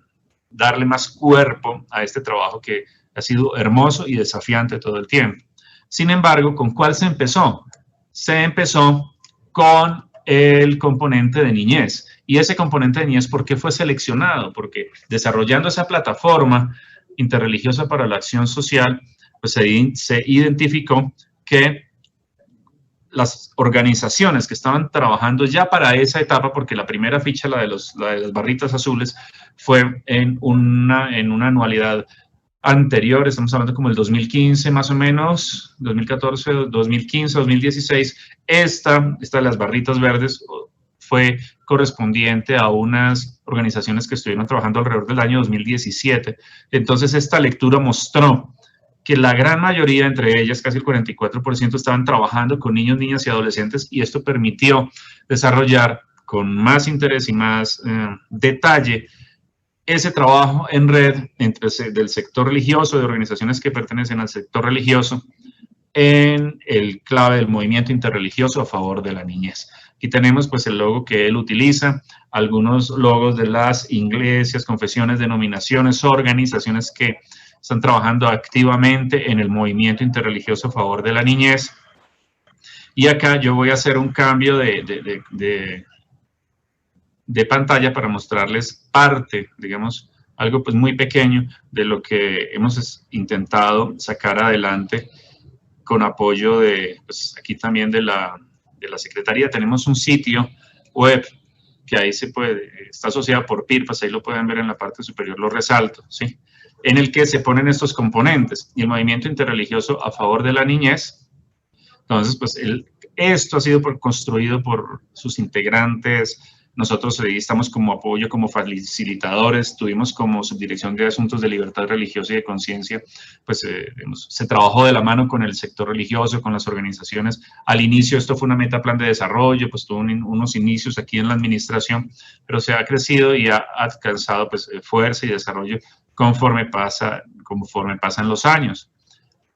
darle más cuerpo a este trabajo que ha sido hermoso y desafiante todo el tiempo. Sin embargo, ¿con cuál se empezó? Se empezó con el componente de niñez. Y ese componente de niñez, ¿por qué fue seleccionado? Porque desarrollando esa plataforma interreligiosa para la acción social, pues se identificó que las organizaciones que estaban trabajando ya para esa etapa, porque la primera ficha, la de las barritas azules, fue en una anualidad anterior, estamos hablando como el 2015 más o menos, 2014, 2015, 2016, esta de las barritas verdes fue correspondiente a unas organizaciones que estuvieron trabajando alrededor del año 2017. Entonces, esta lectura mostró que la gran mayoría, entre ellas casi el 44%, estaban trabajando con niños, niñas y adolescentes, y esto permitió desarrollar con más interés y más detalle ese trabajo en red del sector religioso, de organizaciones que pertenecen al sector religioso, en el clave del movimiento interreligioso a favor de la niñez. Aquí tenemos pues el logo que él utiliza, algunos logos de las iglesias, confesiones, denominaciones, organizaciones que están trabajando activamente en el movimiento interreligioso a favor de la niñez. Y acá yo voy a hacer un cambio de pantalla para mostrarles parte, digamos, algo pues muy pequeño de lo que hemos intentado sacar adelante con apoyo de, pues aquí también de la Secretaría. Tenemos un sitio web que ahí está asociado por PIRPAS, ahí lo pueden ver en la parte superior, lo resalto, ¿sí? En el que se ponen estos componentes, y el movimiento interreligioso a favor de la niñez. Entonces, pues esto ha sido construido por sus integrantes. Nosotros estamos como apoyo, como facilitadores, tuvimos como subdirección de asuntos de libertad religiosa y de conciencia, pues se trabajó de la mano con el sector religioso, con las organizaciones. Al inicio esto fue una metaplan de desarrollo, pues tuvo unos inicios aquí en la administración, pero se ha crecido y ha alcanzado pues fuerza y desarrollo conforme pasan los años.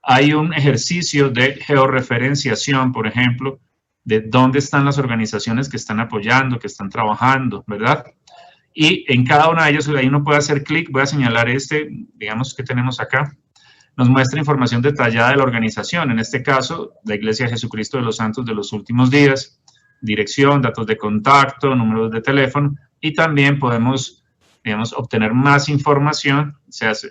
Hay un ejercicio de georreferenciación, por ejemplo, de dónde están las organizaciones que están apoyando, que están trabajando, ¿verdad? Y en cada una de ellas, ahí uno puede hacer clic, voy a señalar digamos que tenemos acá, nos muestra información detallada de la organización, en este caso, la Iglesia de Jesucristo de los Santos de los Últimos Días, dirección, datos de contacto, números de teléfono, y también podemos, digamos, obtener más información,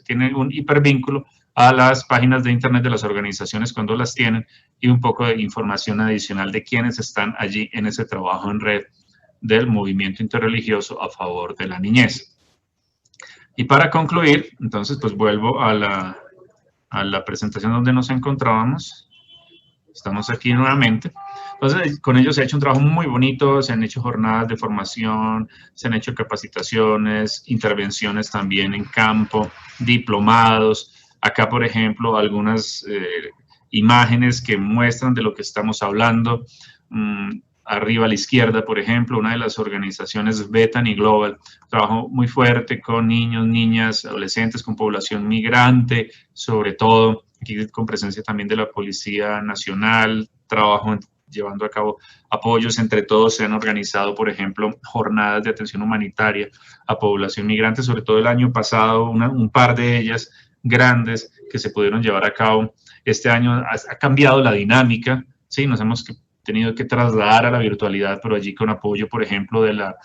tiene un hipervínculo a las páginas de internet de las organizaciones cuando las tienen, y un poco de información adicional de quienes están allí en ese trabajo en red del movimiento interreligioso a favor de la niñez. Y para concluir, entonces, pues vuelvo a la presentación donde nos encontrábamos. Estamos aquí nuevamente. Entonces, con ellos se ha hecho un trabajo muy bonito, se han hecho jornadas de formación, se han hecho capacitaciones, intervenciones también en campo, diplomados. Acá, por ejemplo, algunas imágenes que muestran de lo que estamos hablando. Arriba a la izquierda, por ejemplo, una de las organizaciones Bethany Global, trabajo muy fuerte con niños, niñas, adolescentes, con población migrante, sobre todo, aquí con presencia también de la Policía Nacional, trabajo llevando a cabo apoyos, entre todos se han organizado, por ejemplo, jornadas de atención humanitaria a población migrante, sobre todo el año pasado, un par de ellas grandes que se pudieron llevar a cabo. Este año ha cambiado la dinámica, ¿sí? Nos hemos tenido que trasladar a la virtualidad, pero allí con apoyo, por ejemplo, de la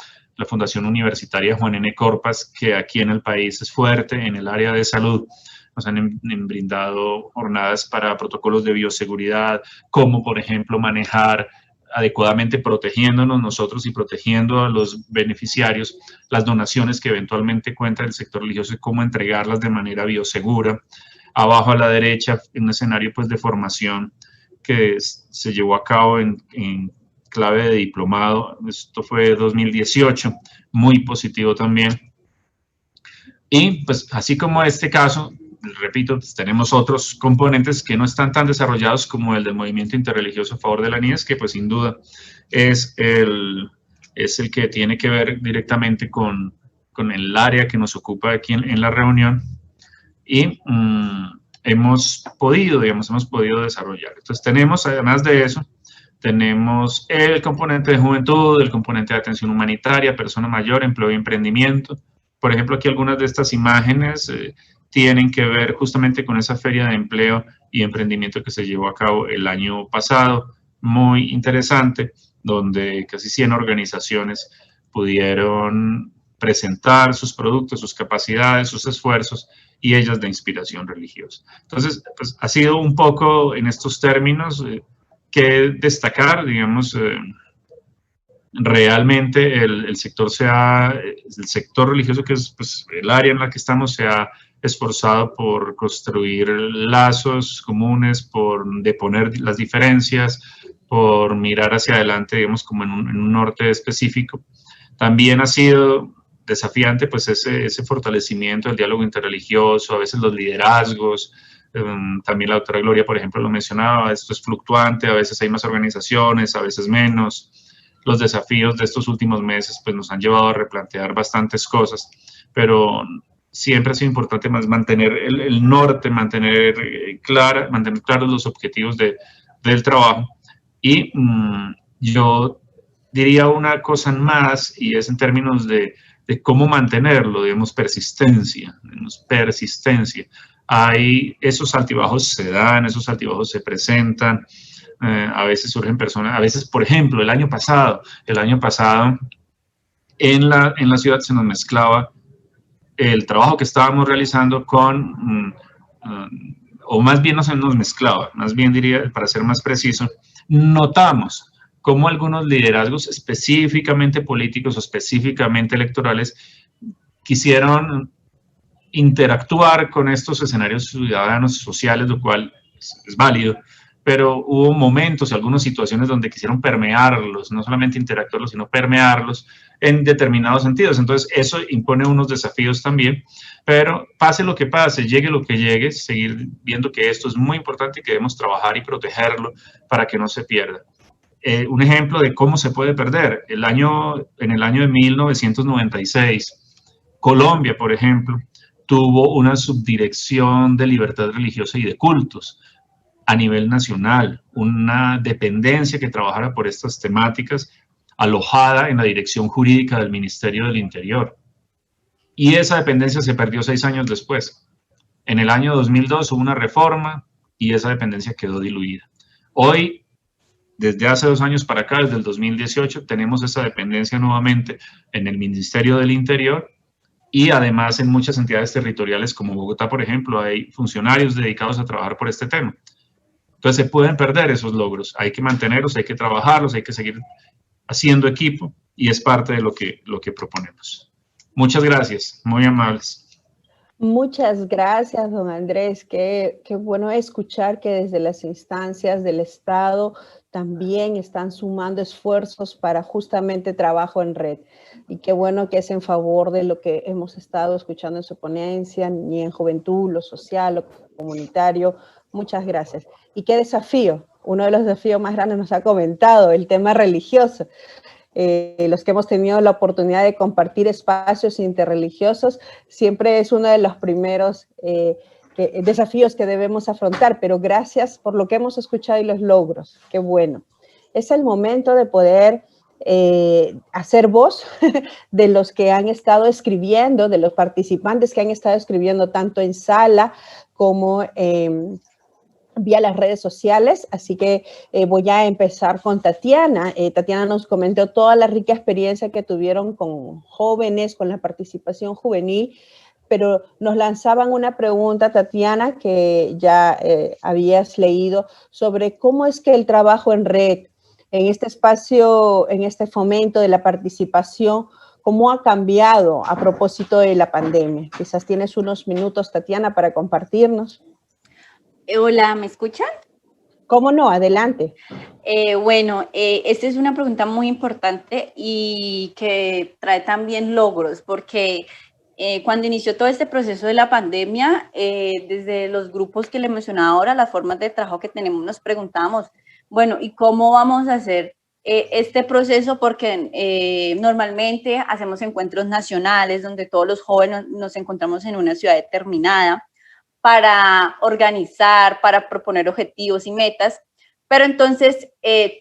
Fundación Universitaria Juan N. Corpas, que aquí en el país es fuerte en el área de salud. Nos han brindado jornadas para protocolos de bioseguridad, como por ejemplo manejar adecuadamente, protegiéndonos nosotros y protegiendo a los beneficiarios, las donaciones que eventualmente cuenta el sector religioso y cómo entregarlas de manera biosegura. Abajo a la derecha, un escenario pues de formación que se llevó a cabo en clave de diplomado. Esto fue 2018, muy positivo también. Y pues así como este caso, repito, pues, tenemos otros componentes que no están tan desarrollados como el del movimiento interreligioso a favor de la niñez, que pues sin duda es el que tiene que ver directamente con con el área que nos ocupa aquí en la reunión, y hemos podido desarrollar. Entonces tenemos, además de eso, tenemos el componente de juventud, el componente de atención humanitaria, persona mayor, empleo y emprendimiento. Por ejemplo, aquí algunas de estas imágenes tienen que ver justamente con esa feria de empleo y emprendimiento que se llevó a cabo el año pasado, muy interesante, donde casi 100 organizaciones pudieron presentar sus productos, sus capacidades, sus esfuerzos, y ellas de inspiración religiosa. Entonces, pues, ha sido un poco en estos términos que destacar, digamos, realmente el sector religioso, que es pues, el área en la que estamos, se ha esforzado por construir lazos comunes, por deponer las diferencias, por mirar hacia adelante, digamos, como en un norte específico. También ha sido desafiante, pues, ese fortalecimiento del diálogo interreligioso, a veces los liderazgos. También la doctora Gloria, por ejemplo, lo mencionaba, esto es fluctuante, a veces hay más organizaciones, a veces menos. Los desafíos de estos últimos meses pues, nos han llevado a replantear bastantes cosas, pero siempre ha sido importante más mantener el norte, mantener claros los objetivos del trabajo. Y yo diría una cosa más, y es en términos de cómo mantenerlo, digamos, persistencia. Hay esos altibajos se dan, esos altibajos se presentan, a veces surgen personas, a veces, por ejemplo, el año pasado en la ciudad se nos mezclaba el trabajo que estábamos realizando con, o más bien no se nos mezclaba, más bien diría, para ser más preciso, notamos cómo algunos liderazgos específicamente políticos o específicamente electorales quisieron interactuar con estos escenarios ciudadanos sociales, lo cual es válido, pero hubo momentos y algunas situaciones donde quisieron permearlos, no solamente interactuarlos, sino permearlos en determinados sentidos. Entonces, eso impone unos desafíos también, pero pase lo que pase, llegue lo que llegue, seguir viendo que esto es muy importante y que debemos trabajar y protegerlo para que no se pierda. Un ejemplo de cómo se puede perder, en el año de 1996, Colombia, por ejemplo, tuvo una subdirección de libertad religiosa y de cultos a nivel nacional, una dependencia que trabajara por estas temáticas, alojada en la dirección jurídica del Ministerio del Interior. Y esa dependencia se perdió 6 años después. En el año 2002 hubo una reforma y esa dependencia quedó diluida. Hoy, desde hace 2 años para acá, desde el 2018, tenemos esa dependencia nuevamente en el Ministerio del Interior. Y además en muchas entidades territoriales como Bogotá, por ejemplo, hay funcionarios dedicados a trabajar por este tema. Entonces se pueden perder esos logros, hay que mantenerlos, hay que trabajarlos, hay que seguir haciendo equipo y es parte de lo que proponemos. Muchas gracias, muy amables. Muchas gracias, don Andrés. Qué bueno escuchar que desde las instancias del Estado también están sumando esfuerzos para justamente trabajo en red. Y qué bueno que es en favor de lo que hemos estado escuchando en su ponencia, ni en juventud, lo social, lo comunitario. Muchas gracias. Y qué desafío, uno de los desafíos más grandes nos ha comentado, el tema religioso. Los que hemos tenido la oportunidad de compartir espacios interreligiosos, siempre es uno de los primeros desafíos que debemos afrontar, pero gracias por lo que hemos escuchado y los logros, qué bueno. Es el momento de poder hacer voz de los que han estado escribiendo, de los participantes que han estado escribiendo tanto en sala como vía las redes sociales, así que voy a empezar con Tatiana. Tatiana nos comentó toda la rica experiencia que tuvieron con jóvenes, con la participación juvenil, pero nos lanzaban una pregunta, Tatiana, que ya habías leído, sobre cómo es que el trabajo en red, en este espacio, en este fomento de la participación, cómo ha cambiado a propósito de la pandemia. Quizás tienes unos minutos, Tatiana, para compartirnos. Hola, ¿me escuchan? ¿Cómo no? Adelante. Esta es una pregunta muy importante y que trae también logros, porque cuando inició todo este proceso de la pandemia, desde los grupos que le mencionaba ahora, las formas de trabajo que tenemos, nos preguntábamos, bueno, ¿y cómo vamos a hacer este proceso porque normalmente hacemos encuentros nacionales donde todos los jóvenes nos encontramos en una ciudad determinada para organizar, para proponer objetivos y metas. Pero entonces,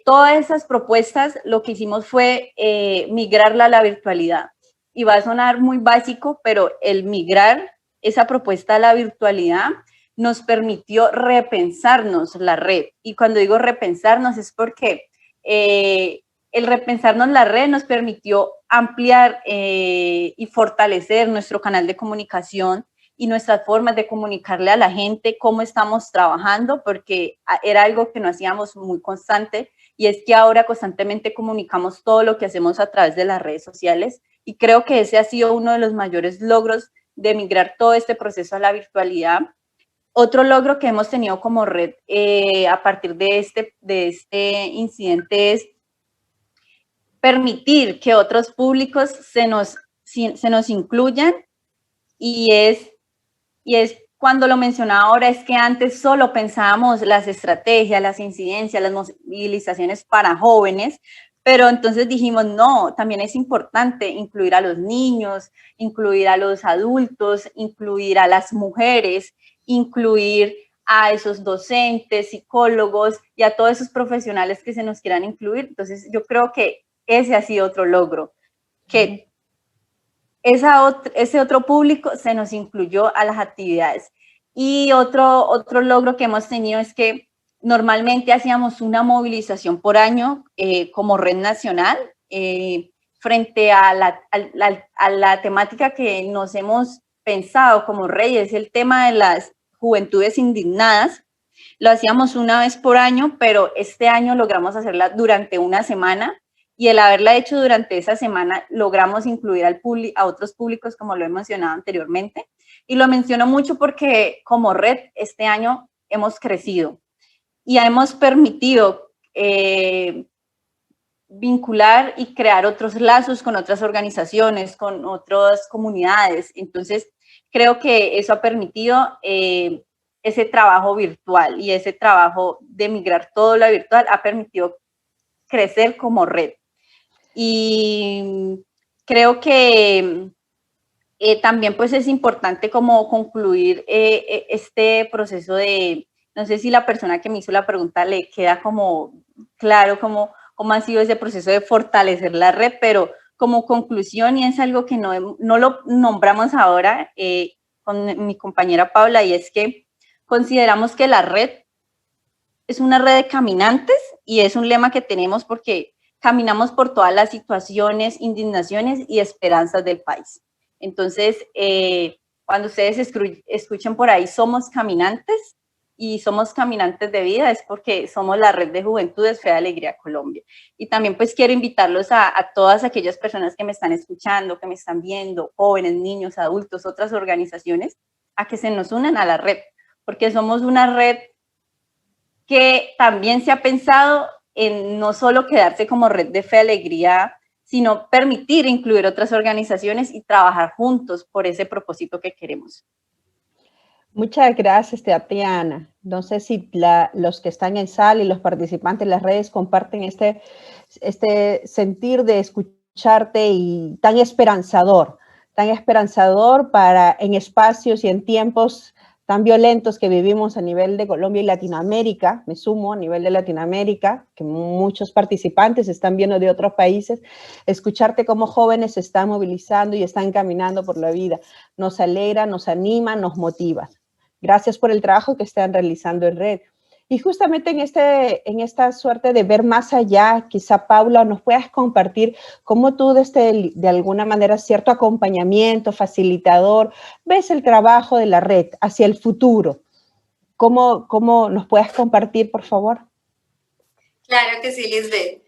todas esas propuestas, lo que hicimos fue migrarla a la virtualidad. Y va a sonar muy básico, pero el migrar esa propuesta a la virtualidad nos permitió repensarnos la red. Y cuando digo repensarnos es porque el repensarnos la red nos permitió ampliar y fortalecer nuestro canal de comunicación y nuestras formas de comunicarle a la gente cómo estamos trabajando, porque era algo que no hacíamos muy constante, y es que ahora constantemente comunicamos todo lo que hacemos a través de las redes sociales, y creo que ese ha sido uno de los mayores logros de migrar todo este proceso a la virtualidad. Otro logro que hemos tenido como red a partir de este incidente es permitir que otros públicos se nos incluyan, y es cuando lo mencionaba ahora, es que antes solo pensábamos las estrategias, las incidencias, las movilizaciones para jóvenes, pero entonces dijimos, no, también es importante incluir a los niños, incluir a los adultos, incluir a las mujeres, incluir a esos docentes, psicólogos y a todos esos profesionales que se nos quieran incluir. Entonces yo creo que ese ha sido otro logro, que ese otro público se nos incluyó a las actividades. Y otro logro que hemos tenido es que normalmente hacíamos una movilización por año como red nacional frente a la temática que nos hemos pensado como red, es el tema de las juventudes indignadas. Lo hacíamos una vez por año, pero este año logramos hacerla durante una semana, y el haberla hecho durante esa semana logramos incluir a otros públicos, como lo he mencionado anteriormente. Y lo menciono mucho porque como red este año hemos crecido y hemos permitido vincular y crear otros lazos con otras organizaciones, con otras comunidades. Entonces, creo que eso ha permitido ese trabajo virtual, y ese trabajo de migrar todo lo virtual ha permitido crecer como red. Y creo que también pues es importante como concluir este proceso de, no sé si la persona que me hizo la pregunta le queda como claro cómo ha sido ese proceso de fortalecer la red, pero como conclusión, y es algo que no lo nombramos ahora con mi compañera Paula, y es que consideramos que la red es una red de caminantes, y es un lema que tenemos porque caminamos por todas las situaciones, indignaciones y esperanzas del país. Entonces, cuando ustedes escuchen por ahí, somos caminantes, y somos caminantes de vida, es porque somos la red de Juventudes Fe de Alegría Colombia. Y también pues quiero invitarlos a todas aquellas personas que me están escuchando, que me están viendo, jóvenes, niños, adultos, otras organizaciones, a que se nos unan a la red, porque somos una red que también se ha pensado en no solo quedarse como red de Fe de Alegría, sino permitir incluir otras organizaciones y trabajar juntos por ese propósito que queremos. Muchas gracias, Tatiana. No sé si los que están en sala y los participantes en las redes comparten este sentir de escucharte, y tan esperanzador para en espacios y en tiempos tan violentos que vivimos a nivel de Colombia y Latinoamérica. Me sumo a nivel de Latinoamérica, que muchos participantes están viendo de otros países. Escucharte como jóvenes se están movilizando y están caminando por la vida nos alegra, nos anima, nos motiva. Gracias por el trabajo que están realizando en red. Y justamente en esta suerte de ver más allá, quizá Paula nos puedas compartir cómo tú de alguna manera cierto acompañamiento, facilitador, ves el trabajo de la red hacia el futuro. ¿Cómo nos puedas compartir, por favor? Claro que sí, Lisbeth.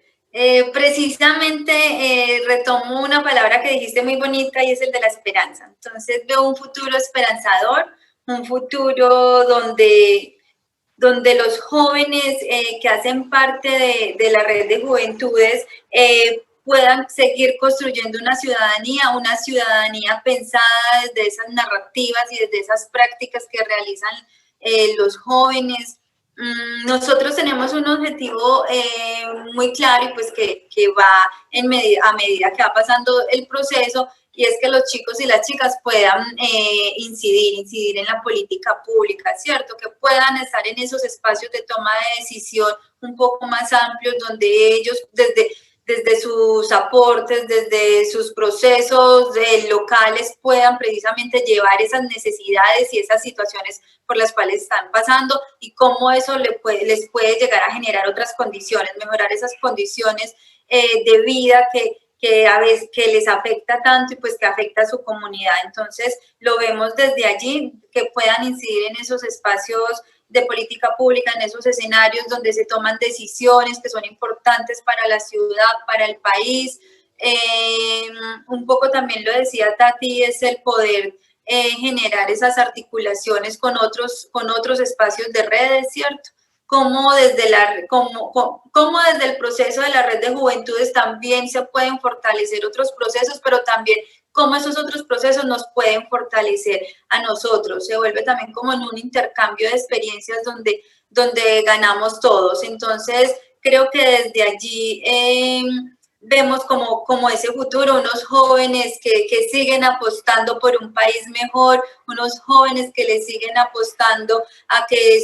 Precisamente retomo una palabra que dijiste muy bonita, y es el de la esperanza. Entonces veo un futuro esperanzador, un futuro donde los jóvenes que hacen parte de la red de juventudes puedan seguir construyendo una ciudadanía pensada desde esas narrativas y desde esas prácticas que realizan los jóvenes, Nosotros tenemos un objetivo muy claro y pues que va a medida que va pasando el proceso, y es que los chicos y las chicas puedan incidir en la política pública, ¿cierto? Que puedan estar en esos espacios de toma de decisión un poco más amplios, donde ellos desde sus aportes, desde sus procesos locales, puedan precisamente llevar esas necesidades y esas situaciones por las cuales están pasando, y cómo eso les puede llegar a generar otras condiciones, mejorar esas condiciones de vida que a veces que les afecta tanto y pues que afecta a su comunidad. Entonces lo vemos desde allí, que puedan incidir en esos espacios de política pública, en esos escenarios donde se toman decisiones que son importantes para la ciudad, para el país. Un poco también lo decía Tati, es el poder generar esas articulaciones con otros espacios de redes, ¿cierto? Cómo desde el proceso de la red de juventudes también se pueden fortalecer otros procesos, pero también cómo esos otros procesos nos pueden fortalecer a nosotros. Se vuelve también como en un intercambio de experiencias donde ganamos todos. Entonces, creo que desde allí vemos como ese futuro, unos jóvenes que siguen apostando por un país mejor, unos jóvenes que le siguen apostando a que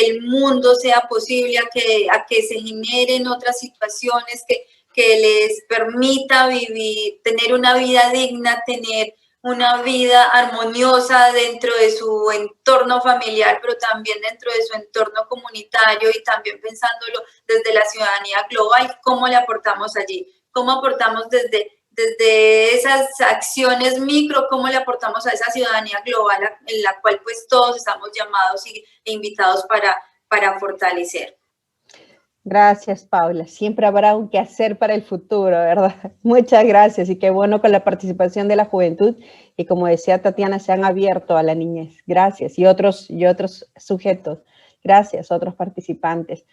el mundo sea posible, a que se generen otras situaciones que les permita vivir, tener una vida digna, tener una vida armoniosa dentro de su entorno familiar, pero también dentro de su entorno comunitario, y también pensándolo desde la ciudadanía global, cómo le aportamos allí, cómo aportamos desde esas acciones micro, cómo le aportamos a esa ciudadanía global en la cual pues todos estamos llamados e invitados para fortalecer. Gracias, Paula. Siempre habrá un qué hacer para el futuro, ¿verdad? Muchas gracias, y qué bueno con la participación de la juventud, y como decía Tatiana, se han abierto a la niñez. Gracias. Y otros sujetos. Gracias, otros participantes.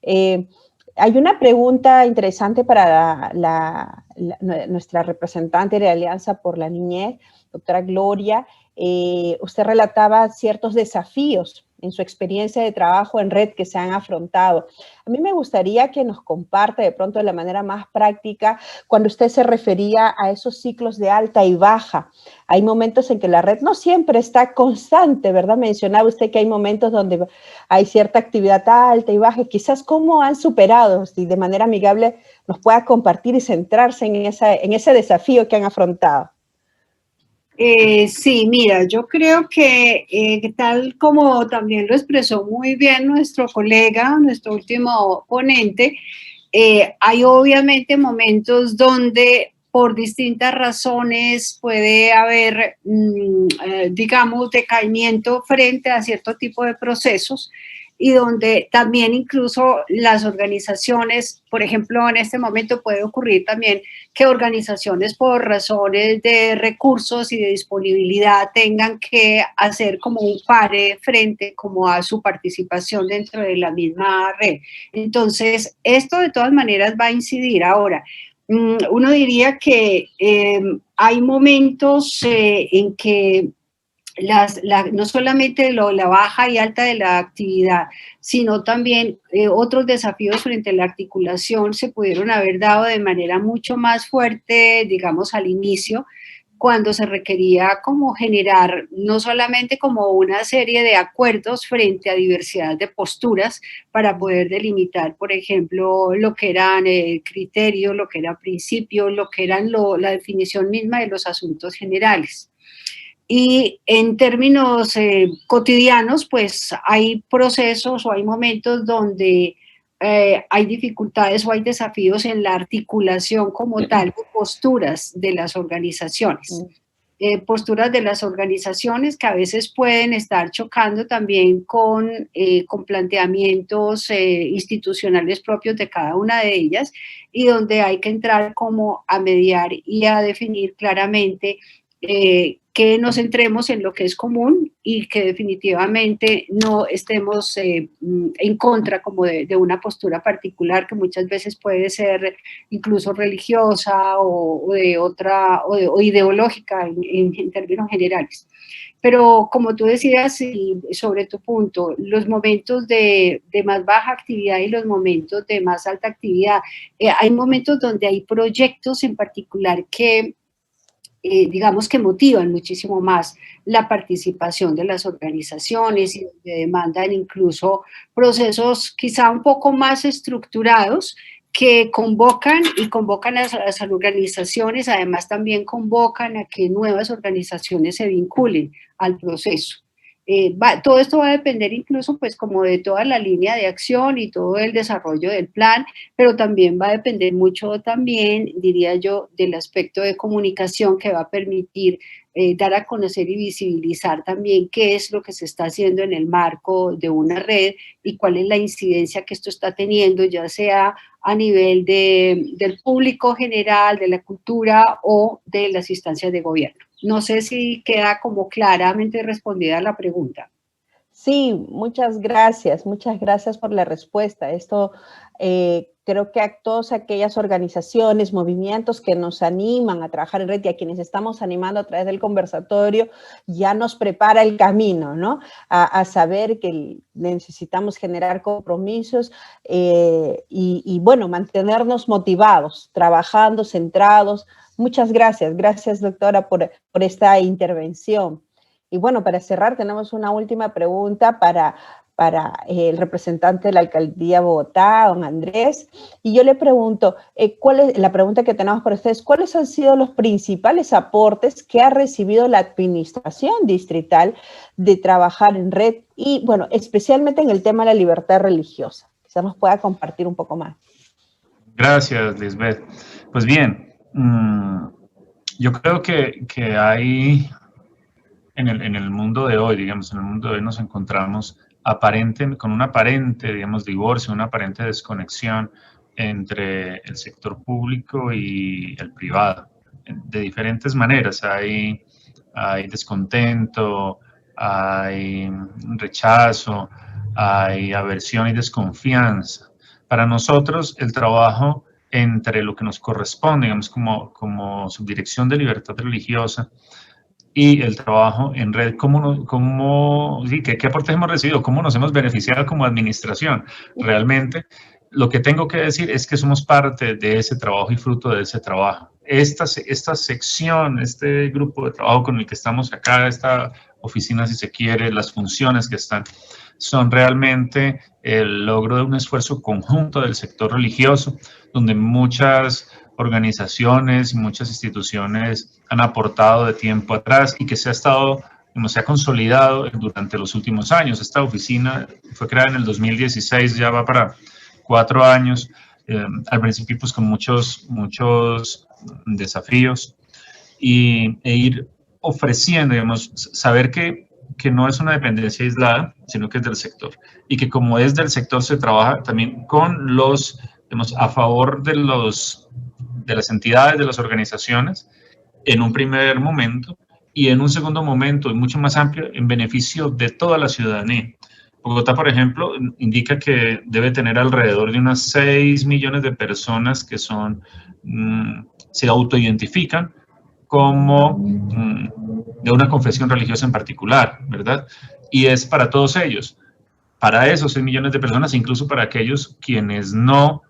Hay una pregunta interesante para nuestra representante de Alianza por la Niñez, doctora Gloria. Usted relataba ciertos desafíos en su experiencia de trabajo en red que se han afrontado. A mí me gustaría que nos comparta de pronto de la manera más práctica, cuando usted se refería a esos ciclos de alta y baja. Hay momentos en que la red no siempre está constante, ¿verdad? Mencionaba usted que hay momentos donde hay cierta actividad alta y baja. Quizás cómo han superado, si de manera amigable nos pueda compartir y centrarse en ese desafío que han afrontado. Sí, mira, yo creo que tal como también lo expresó muy bien nuestro colega, nuestro último ponente, hay obviamente momentos donde por distintas razones puede haber, digamos, decaimiento frente a cierto tipo de procesos, y donde también incluso las organizaciones, por ejemplo, en este momento puede ocurrir también que organizaciones por razones de recursos y de disponibilidad tengan que hacer como un pare frente como a su participación dentro de la misma red. Entonces, esto de todas maneras va a incidir. Ahora, uno diría que hay momentos en que no solamente la baja y alta de la actividad, sino también otros desafíos frente a la articulación se pudieron haber dado de manera mucho más fuerte, digamos, al inicio, cuando se requería como generar no solamente como una serie de acuerdos frente a diversidad de posturas para poder delimitar, por ejemplo, lo que eran criterios, lo que eran principios, lo que eran la definición misma de los asuntos generales. Y en términos cotidianos, pues hay procesos o hay momentos donde hay dificultades o hay desafíos en la articulación como tal de posturas de las organizaciones. Posturas de las organizaciones que a veces pueden estar chocando también con planteamientos institucionales propios de cada una de ellas, y donde hay que entrar como a mediar y a definir claramente que nos centremos en lo que es común y que definitivamente no estemos en contra como de una postura particular que muchas veces puede ser incluso religiosa o de otra, o ideológica en términos generales. Pero como tú decías, y sobre tu punto, los momentos de más baja actividad y los momentos de más alta actividad, hay momentos donde hay proyectos en particular que digamos que motivan muchísimo más la participación de las organizaciones y demandan incluso procesos quizá un poco más estructurados que convocan a las organizaciones, además también convocan a que nuevas organizaciones se vinculen al proceso. Todo esto va a depender incluso pues como de toda la línea de acción y todo el desarrollo del plan, pero también va a depender mucho también, diría yo, del aspecto de comunicación que va a permitir dar a conocer y visibilizar también qué es lo que se está haciendo en el marco de una red y cuál es la incidencia que esto está teniendo, ya sea a nivel del público general, de la cultura o de las instancias de gobierno. No sé si queda como claramente respondida la pregunta. Sí, muchas gracias por la respuesta. Esto creo que a todas aquellas organizaciones, movimientos que nos animan a trabajar en red y a quienes estamos animando a través del conversatorio, ya nos prepara el camino, ¿no? A saber que necesitamos generar compromisos y bueno, mantenernos motivados, trabajando, centrados. Muchas gracias. Gracias, doctora, por esta intervención. Y bueno, para cerrar, tenemos una última pregunta para el representante de la Alcaldía de Bogotá, don Andrés. Y yo le pregunto, la pregunta que tenemos para ustedes, ¿cuáles han sido los principales aportes que ha recibido la administración distrital de trabajar en red? Y bueno, especialmente en el tema de la libertad religiosa. Quizás nos pueda compartir un poco más. Gracias, Lisbeth. Pues bien, yo creo que hay... En el mundo de hoy, digamos, en el mundo de hoy nos encontramos con un aparente, digamos, divorcio, una aparente desconexión entre el sector público y el privado. De diferentes maneras, hay descontento, hay rechazo, hay aversión y desconfianza. Para nosotros, el trabajo entre lo que nos corresponde, digamos, como Subdirección de Libertad Religiosa, y el trabajo en red, ¿qué aportes hemos recibido? ¿Cómo nos hemos beneficiado como administración? Realmente, lo que tengo que decir es que somos parte de ese trabajo y fruto de ese trabajo. Esta sección, este grupo de trabajo con el que estamos acá, esta oficina, si se quiere, las funciones que están, son realmente el logro de un esfuerzo conjunto del sector religioso, donde muchas organizaciones y muchas instituciones han aportado de tiempo atrás y que se ha consolidado durante los últimos años. Esta oficina fue creada en el 2016, ya va para 4 años, al principio pues con muchos desafíos e ir ofreciendo, digamos, saber que no es una dependencia aislada, sino que es del sector y que como es del sector se trabaja también con digamos, a favor de las entidades, de las organizaciones, en un primer momento, y en un segundo momento, y mucho más amplio, en beneficio de toda la ciudadanía. Bogotá, por ejemplo, indica que debe tener alrededor de unas 6 millones de personas que se autoidentifican como de una confesión religiosa en particular, ¿verdad? Y es para todos ellos, para esos 6 millones de personas, incluso para aquellos quienes no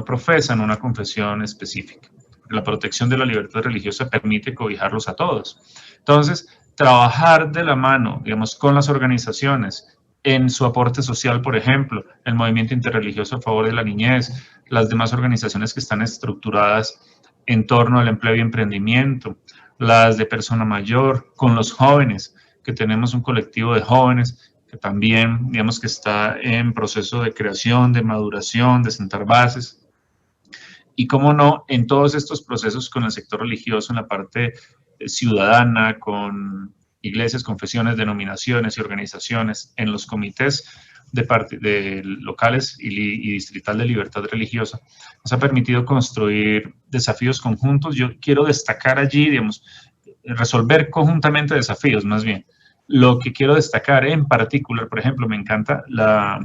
profesan una confesión específica. La protección de la libertad religiosa permite cobijarlos a todos. Entonces, trabajar de la mano, digamos, con las organizaciones en su aporte social, por ejemplo, el Movimiento Interreligioso a Favor de la Niñez, las demás organizaciones que están estructuradas en torno al empleo y emprendimiento, las de persona mayor, con los jóvenes, que tenemos un colectivo de jóvenes que también, digamos, que está en proceso de creación, de maduración, de sentar bases. Y cómo no, en todos estos procesos con el sector religioso, en la parte ciudadana, con iglesias, confesiones, denominaciones y organizaciones, en los comités de locales y distrital de libertad religiosa, nos ha permitido construir desafíos conjuntos. Yo quiero destacar allí, digamos, resolver conjuntamente desafíos, más bien. Lo que quiero destacar en particular, por ejemplo, me encanta la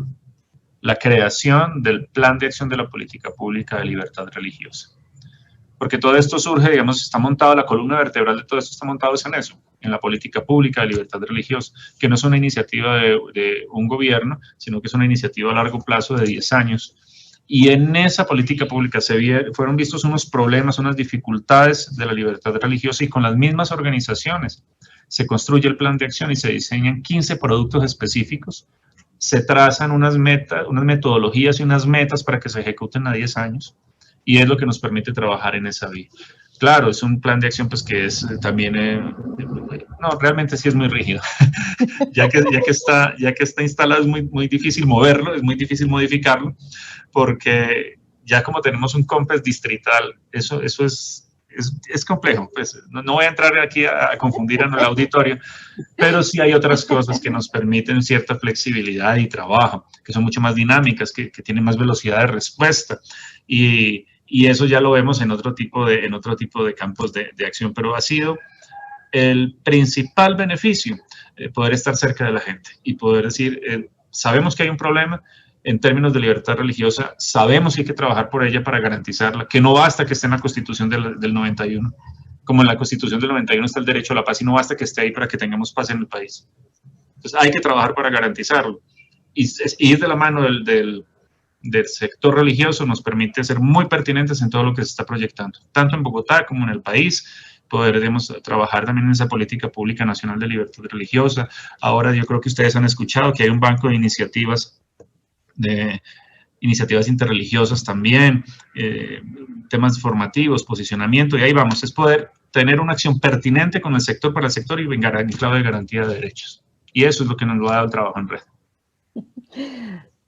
creación del Plan de Acción de la Política Pública de Libertad Religiosa. Porque todo esto surge, digamos, está montado, la columna vertebral de todo esto está montado en eso, en la política pública de libertad religiosa, que no es una iniciativa de un gobierno, sino que es una iniciativa a largo plazo de 10 años. Y en esa política pública fueron vistos unos problemas, unas dificultades de la libertad religiosa, y con las mismas organizaciones se construye el plan de acción y se diseñan 15 productos específicos, se trazan unas metodologías y unas metas para que se ejecuten a 10 años, y es lo que nos permite trabajar en esa vía. Claro, es un plan de acción pues que es también, no, realmente sí es muy rígido. ya que está instalado es muy difícil moverlo, es muy difícil modificarlo, porque ya como tenemos un COMPES distrital, eso es complejo. Pues no voy a entrar aquí a confundir en el auditorio, pero sí hay otras cosas que nos permiten cierta flexibilidad y trabajo, que son mucho más dinámicas, que tienen más velocidad de respuesta, y eso ya lo vemos en otro tipo de campos de acción, pero ha sido el principal beneficio, poder estar cerca de la gente y poder decir, sabemos que hay un problema en términos de libertad religiosa, sabemos que hay que trabajar por ella para garantizarla, que no basta que esté en la Constitución del 91, como en la Constitución del 91 está el derecho a la paz, y no basta que esté ahí para que tengamos paz en el país. Entonces hay que trabajar para garantizarlo, y ir de la mano del sector religioso nos permite ser muy pertinentes en todo lo que se está proyectando, tanto en Bogotá como en el país. Podremos trabajar también en esa política pública nacional de libertad religiosa. Ahora yo creo que ustedes han escuchado que hay un banco de iniciativas interreligiosas también, temas formativos, posicionamiento, y ahí vamos, es poder tener una acción pertinente con el sector para el sector y vengar en clave de garantía de derechos. Y eso es lo que nos lo ha dado el trabajo en red.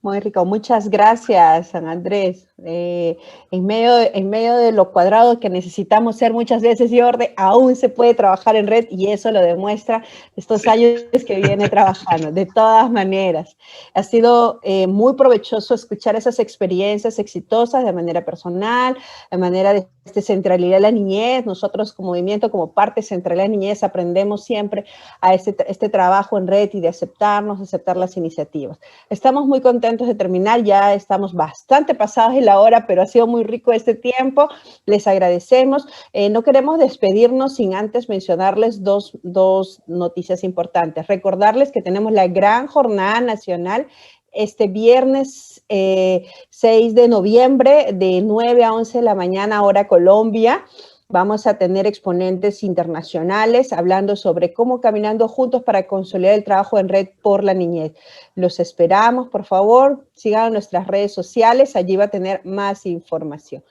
Muy rico, muchas gracias, San Andrés. En medio de lo cuadrado que necesitamos ser muchas veces y orden, aún se puede trabajar en red, y eso lo demuestra estos años que viene trabajando. De todas maneras, ha sido muy provechoso escuchar esas experiencias exitosas de manera personal, de manera de centralidad de la niñez. Nosotros como movimiento, como parte central de la niñez, aprendemos siempre a este trabajo en red y de aceptar las iniciativas. Estamos muy contentos de terminar, ya estamos bastante pasados de la hora, pero ha sido muy rico este tiempo, les agradecemos. No queremos despedirnos sin antes mencionarles dos noticias importantes. Recordarles que tenemos la gran jornada nacional este viernes 6 de noviembre de 9 a 11 de la mañana, hora Colombia. Vamos a tener exponentes internacionales hablando sobre cómo caminando juntos para consolidar el trabajo en red por la niñez. Los esperamos, por favor, sigan nuestras redes sociales, allí va a tener más información.